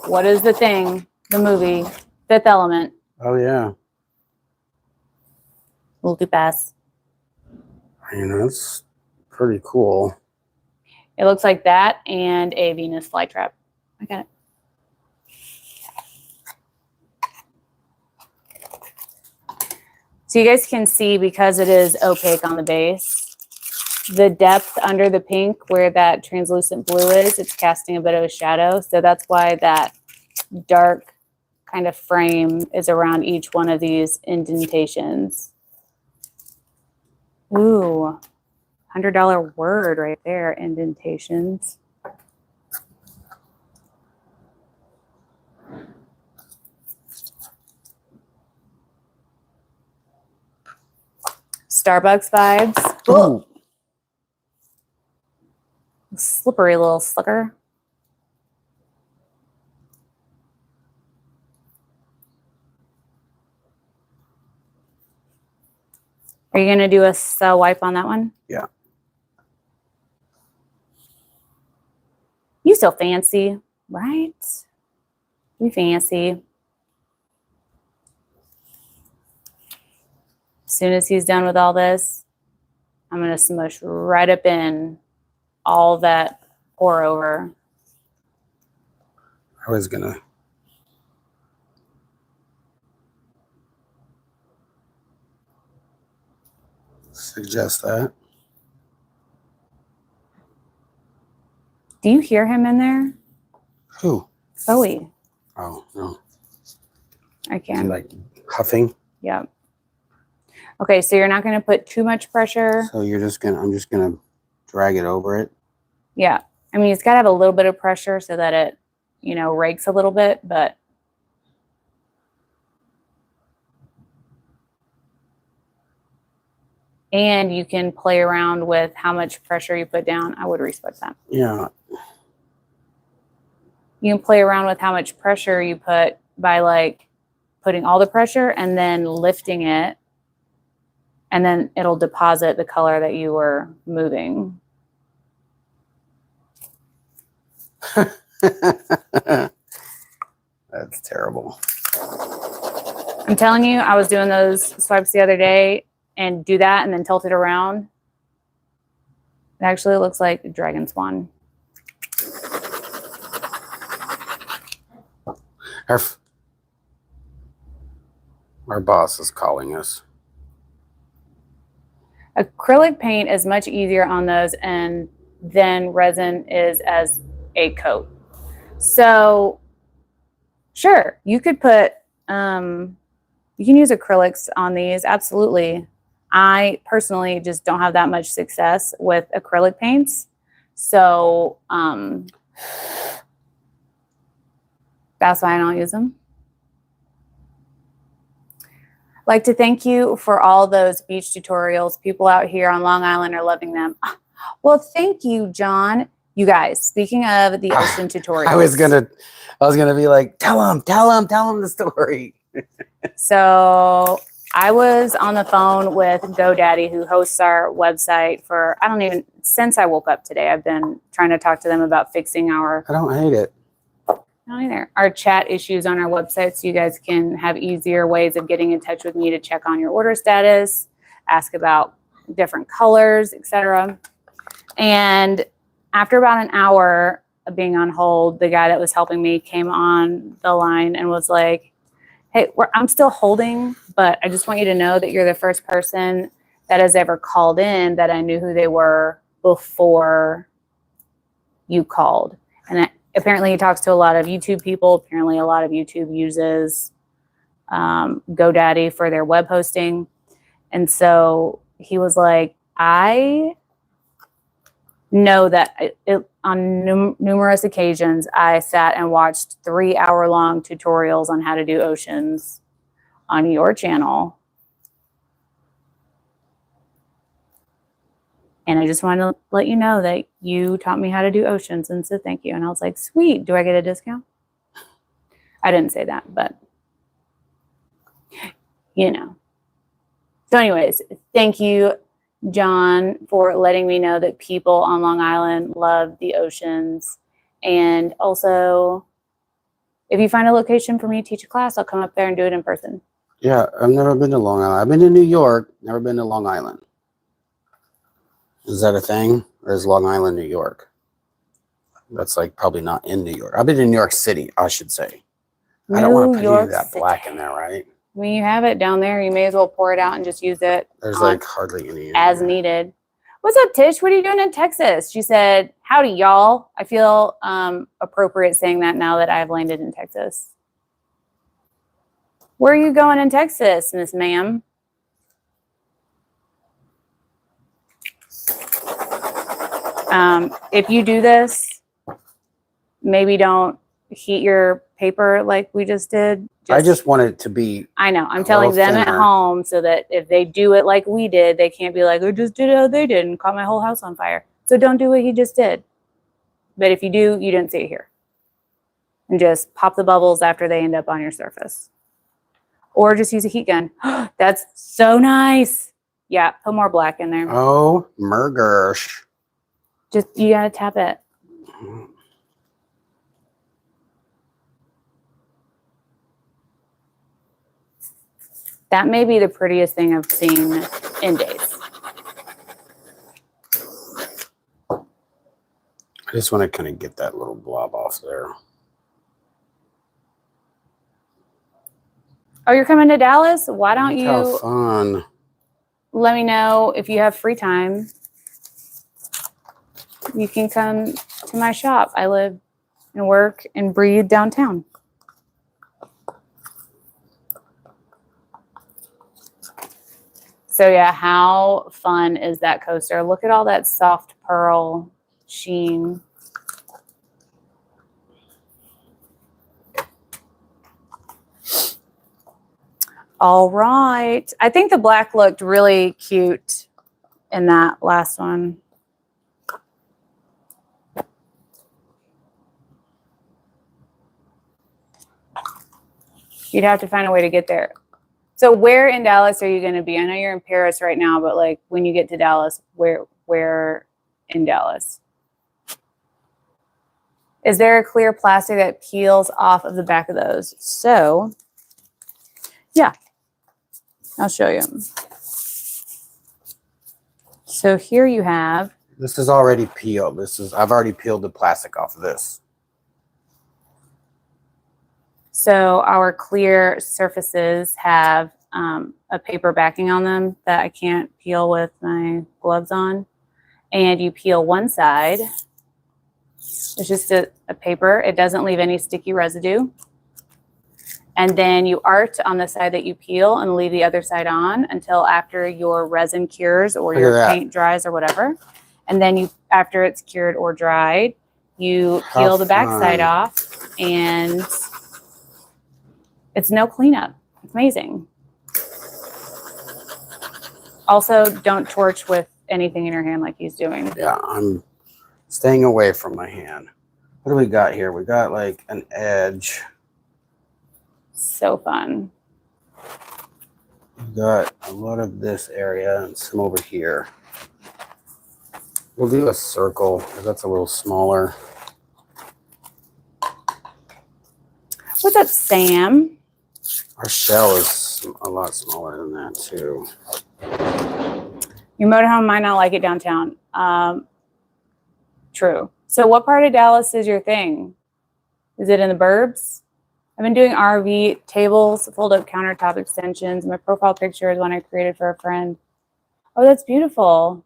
What is the thing? The movie, Fifth Element. Oh, yeah. Multipass. That's pretty cool. It looks like that and a Venus flytrap. I got it. So you guys can see, because it is opaque on the base, the depth under the pink where that translucent blue is, it's casting a bit of a shadow. So that's why that dark kind of frame is around each one of these indentations. Ooh, $100 word right there, indentations. Starbucks vibes. Ooh. Slippery little sucker. Are you going to do a wipe on that one? Yeah. You so fancy, right? You fancy. As soon as he's done with all this, I'm going to smush right up in all that pour over. I was going to. Suggest that. Do you hear him in there? Who? Bowie. Oh, no. I Is he can. like huffing? Yeah. Okay, so you're not going to put too much pressure. So you're just going to, I'm just going to drag it over it. Yeah. I mean, it's got to have a little bit of pressure so that it, you know, rakes a little bit, but and you can play around with how much pressure you put down. I would respect that. Yeah. You can play around with how much pressure you put by like putting all the pressure and then lifting it, and then it'll deposit the color that you were moving. That's terrible. I'm telling you, I was doing those swipes the other day and do that and then tilt it around. It actually looks like a dragon swan. Our boss is calling us. Acrylic paint is much easier on those and then resin is as a coat. So sure, you could put, you can use acrylics on these, absolutely. I personally just don't have that much success with acrylic paints. So that's why I don't use them. I'd like to thank you for all those beach tutorials. People out here on Long Island are loving them. Well, thank you, John. You guys, speaking of the ocean tutorials. I was gonna be like, tell him the story. So I was on the phone with GoDaddy, who hosts our website for, since I woke up today, I've been trying to talk to them about fixing our, I don't hate it. I don't either, our chat issues on our website, so you guys can have easier ways of getting in touch with me to check on your order status, ask about different colors, etc. And after about an hour of being on hold, the guy that was helping me came on the line and was like, hey, I'm still holding, but I just want you to know that you're the first person that has ever called in that I knew who they were before you called. And apparently he talks to a lot of YouTube people. Apparently a lot of YouTube uses GoDaddy for their web hosting. And so he was like, I know that on numerous occasions, I sat and watched 3-hour-long tutorials on how to do oceans on your channel. And I just wanted to let you know that you taught me how to do oceans, and so thank you. And I was like, sweet, do I get a discount? I didn't say that, but you know. So anyways, thank you, John, for letting me know that people on Long Island love the oceans. And also, if you find a location for me to teach a class, I'll come up there and do it in person. Yeah, I've never been to Long Island. I've been to New York, never been to Long Island. Is that a thing? Or is Long Island, New York? That's like probably not in New York. I've been in New York City, I should say. I don't want to put any of that black in there, right? When you have it down there, you may as well pour it out and just use it. There's like hardly any as needed. What's up, Tish? What are you doing in Texas? She said, howdy, y'all. I feel appropriate saying that now that I've landed in Texas. Where are you going in Texas, Miss Ma'am? If you do this, maybe don't heat your paper like we just did. I just want it to be. I know. I'm telling them at home so that if they do it like we did, they can't be like, I just did it how they did and caught my whole house on fire. So don't do what he just did. But if you do, you didn't see it here. And just pop the bubbles after they end up on your surface. Or just use a heat gun. That's so nice. Yeah, put more black in there. Oh, mergersh. Just, you gotta tap it. That may be the prettiest thing I've seen in days. I just want to kind of get that little blob off there. Oh, you're coming to Dallas? Why don't you how fun. Let me know if you have free time. You can come to my shop. I live and work and breathe downtown. So yeah, how fun is that coaster? Look at all that soft pearl sheen. All right. I think the black looked really cute in that last one. You'd have to find a way to get there. So where in Dallas are you going to be? I know you're in Paris right now, but like when you get to Dallas, where in Dallas? Is there a clear plastic that peels off of the back of those? So, yeah, I'll show you. So here you have. This is already peeled. I've already peeled the plastic off of this. So our clear surfaces have a paper backing on them that I can't peel with my gloves on. And you peel one side. It's just a paper. It doesn't leave any sticky residue. And then you art on the side that you peel and leave the other side on until after your resin cures or your paint dries or whatever. And then after it's cured or dried, you peel the back side off, and it's no cleanup. It's amazing. Also, don't torch with anything in your hand like he's doing. Yeah, I'm staying away from my hand. What do we got here? We got like an edge. So fun. We got a lot of this area and some over here. We'll do a circle because that's a little smaller. What's up, Sam? Our shell is a lot smaller than that too. Your motorhome might not like it downtown. True. So what part of Dallas is your thing? Is it in the burbs? I've been doing RV tables, fold-up countertop extensions. My profile picture is one I created for a friend. Oh, that's beautiful.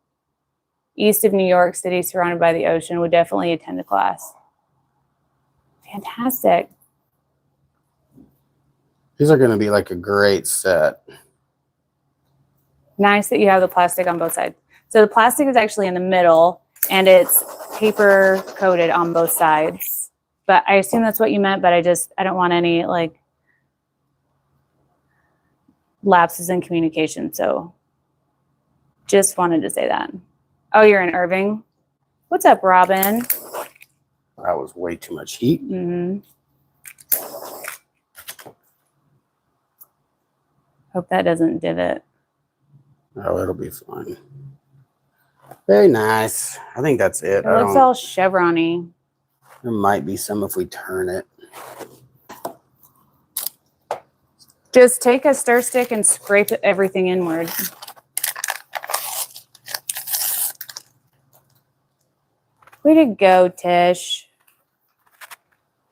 East of New York City, surrounded by the ocean. Would definitely attend a class. Fantastic. These are going to be like a great set. Nice that you have the plastic on both sides. So the plastic is actually in the middle, and it's paper coated on both sides. But I assume that's what you meant, but I don't want any like lapses in communication. So just wanted to say that. Oh, you're in Irving. What's up, Robin? That was way too much heat. Mm-hmm. Hope that doesn't divot. Oh, it'll be fine. Very nice. I think that's it. It looks all chevron-y. There might be some if we turn it. Just take a stir stick and scrape everything inward. Way to go, Tish.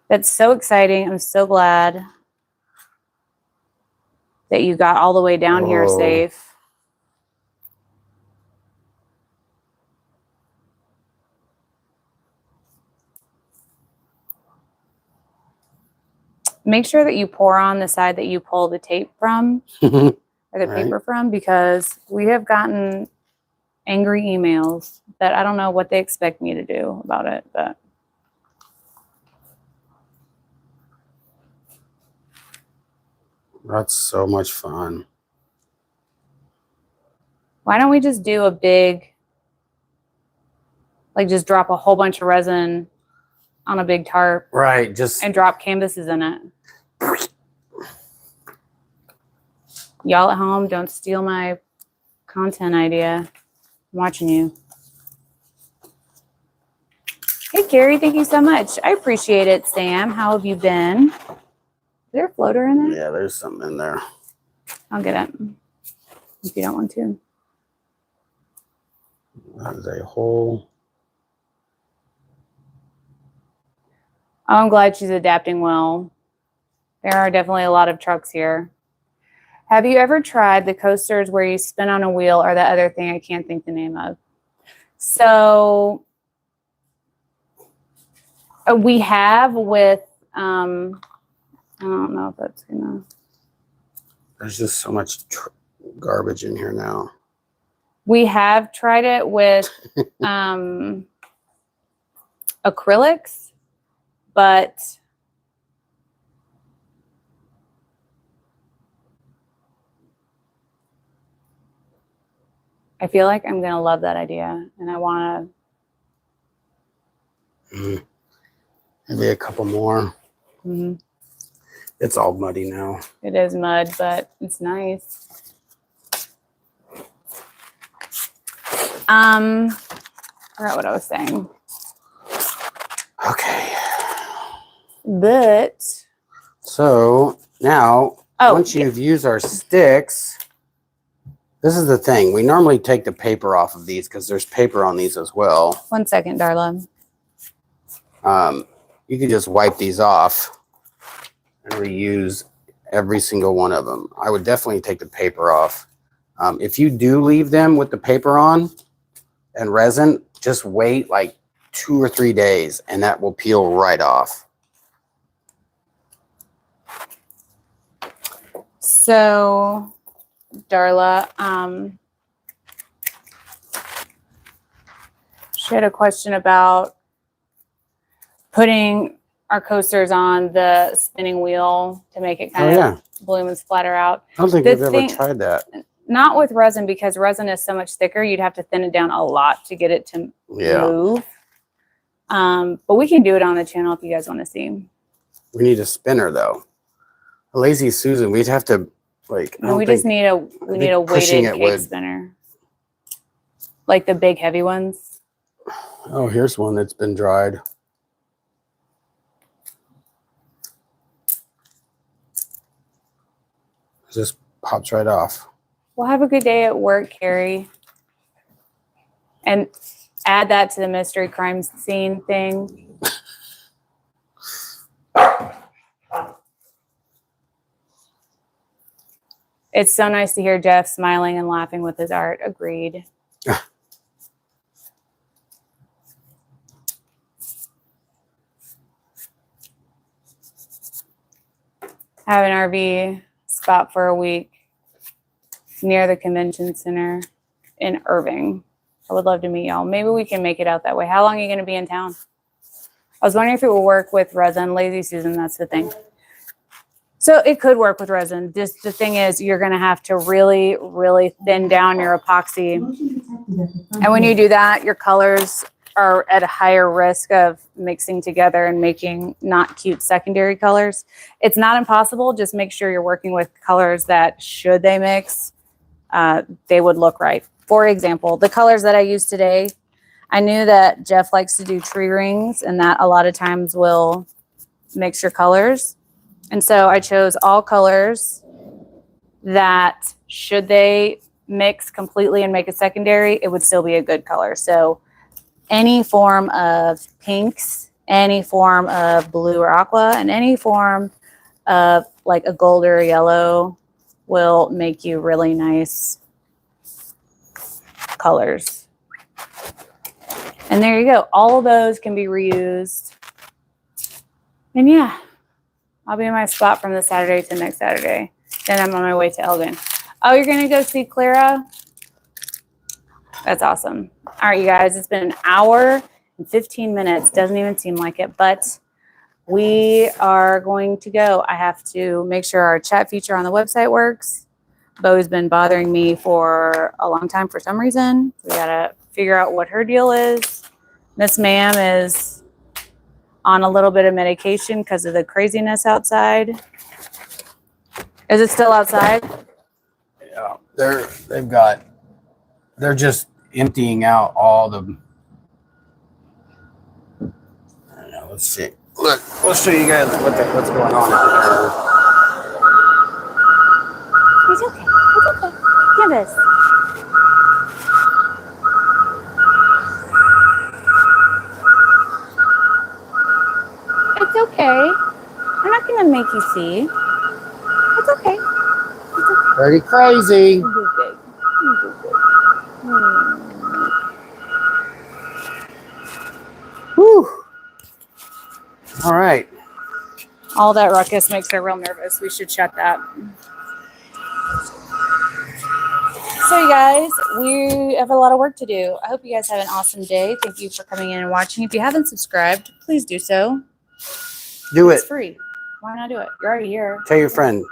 That's so exciting. I'm so glad that you got all the way down here safe. Make sure that you pour on the side that you pull the tape from or the paper from, because we have gotten angry emails that I don't know what they expect me to do about it, but that's so much fun. why don't we just do a big, like just drop a whole bunch of resin on a big tarp, right? Just and drop canvases in it. Y'all at home, don't steal my content idea. I'm watching you. Hey, Carrie, thank you so much. I appreciate it, Sam. How have you been? Is there a floater in there? Yeah, there's something in there. I'll get it if you don't want to. That is a whole. Oh, I'm glad she's adapting well. There are definitely a lot of trucks here. Have you ever tried the coasters where you spin on a wheel, or the other thing I can't think the name of? So we have with, I don't know if that's gonna. There's just so much garbage in here now. We have tried it with acrylics, but I feel like I'm going to love that idea, and I want to. Maybe a couple more. Mm-hmm. It's all muddy now. It is mud, but it's nice. I forgot what I was saying. Okay. But so now, once you've used our sticks, this is the thing. We normally take the paper off of these because there's paper on these as well. 1 second, Darla. You can just wipe these off and reuse every single one of them. I would definitely take the paper off. If you do leave them with the paper on and resin, just wait like 2 or 3 days and that will peel right off. So, Darla, she had a question about putting our coasters on the spinning wheel to make it kind of bloom and splatter out. I don't think we've ever tried that. Not with resin, because resin is so much thicker. You'd have to thin it down a lot to get it to move. But we can do it on the channel if you guys want to see. We need a spinner though. A Lazy Susan, we'd have to No, we just need a weighted cake spinner, like the big heavy ones. Oh, here's one that's been dried. It just pops right off. Well, have a good day at work, Carrie. And add that to the mystery crime scene thing. It's so nice to hear Jeff smiling and laughing with his art. Agreed. Have an RV spot for a week near the convention center in Irving. I would love to meet y'all. Maybe we can make it out that way. How long are you going to be in town? I was wondering if it will work with Resin. Lazy Susan, that's the thing. So it could work with resin. Just the thing is, you're going to have to really, really thin down your epoxy. And when you do that, your colors are at a higher risk of mixing together and making not cute secondary colors. It's not impossible. Just make sure you're working with colors that, should they mix, they would look right. For example, the colors that I used today, I knew that Jeff likes to do tree rings, and that a lot of times will mix your colors. And so I chose all colors that, should they mix completely and make a secondary, it would still be a good color. So any form of pinks, any form of blue or aqua, and any form of like a gold or a yellow will make you really nice colors. And there you go. All of those can be reused. And yeah, I'll be in my spot from this Saturday to next Saturday. Then I'm on my way to Elgin. Oh, you're going to go see Clara? That's awesome. All right, you guys, it's been an hour and 15 minutes. Doesn't even seem like it, but we are going to go. I have to make sure our chat feature on the website works. Bo's been bothering me for a long time for some reason. We got to figure out what her deal is. Miss Ma'am is on a little bit of medication because of the craziness outside. Is it still outside? Yeah, they're just emptying out all the. I don't know, let's see. Look, we'll show you guys what's going on out there. It's okay. It's okay. Give us. It's okay. I'm not going to make you see. It's okay. It's okay. Pretty crazy. You do good. You do good. Whew. All right. All that ruckus makes her real nervous. We should shut that. So you guys, we have a lot of work to do. I hope you guys have an awesome day. Thank you for coming in and watching. If you haven't subscribed, please do so. Do it. It's free. Why not do it? You're already here. Tell your friend.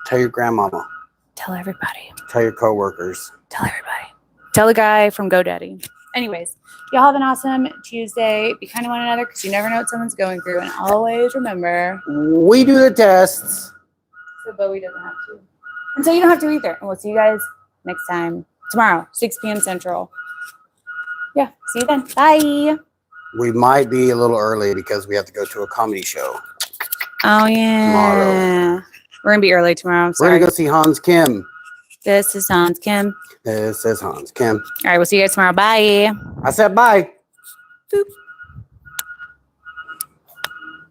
Tell your grandmama. Tell everybody. Tell your coworkers. Tell everybody. Tell the guy from GoDaddy. Anyways, y'all have an awesome Tuesday. Be kind to one another because you never know what someone's going through. And always remember, We do the tests. so Bowie doesn't have to. And so you don't have to either. And we'll see you guys next time. Tomorrow, 6 p.m. Central. Yeah, see you then. Bye. We might be a little early because we have to go to a comedy show. Oh, yeah. Tomorrow. We're going to be early tomorrow. I'm We're sorry. going to go see Hans Kim. This is Hans Kim. This is Hans Kim. All right, we'll see you guys tomorrow. Bye. I said bye. Boop.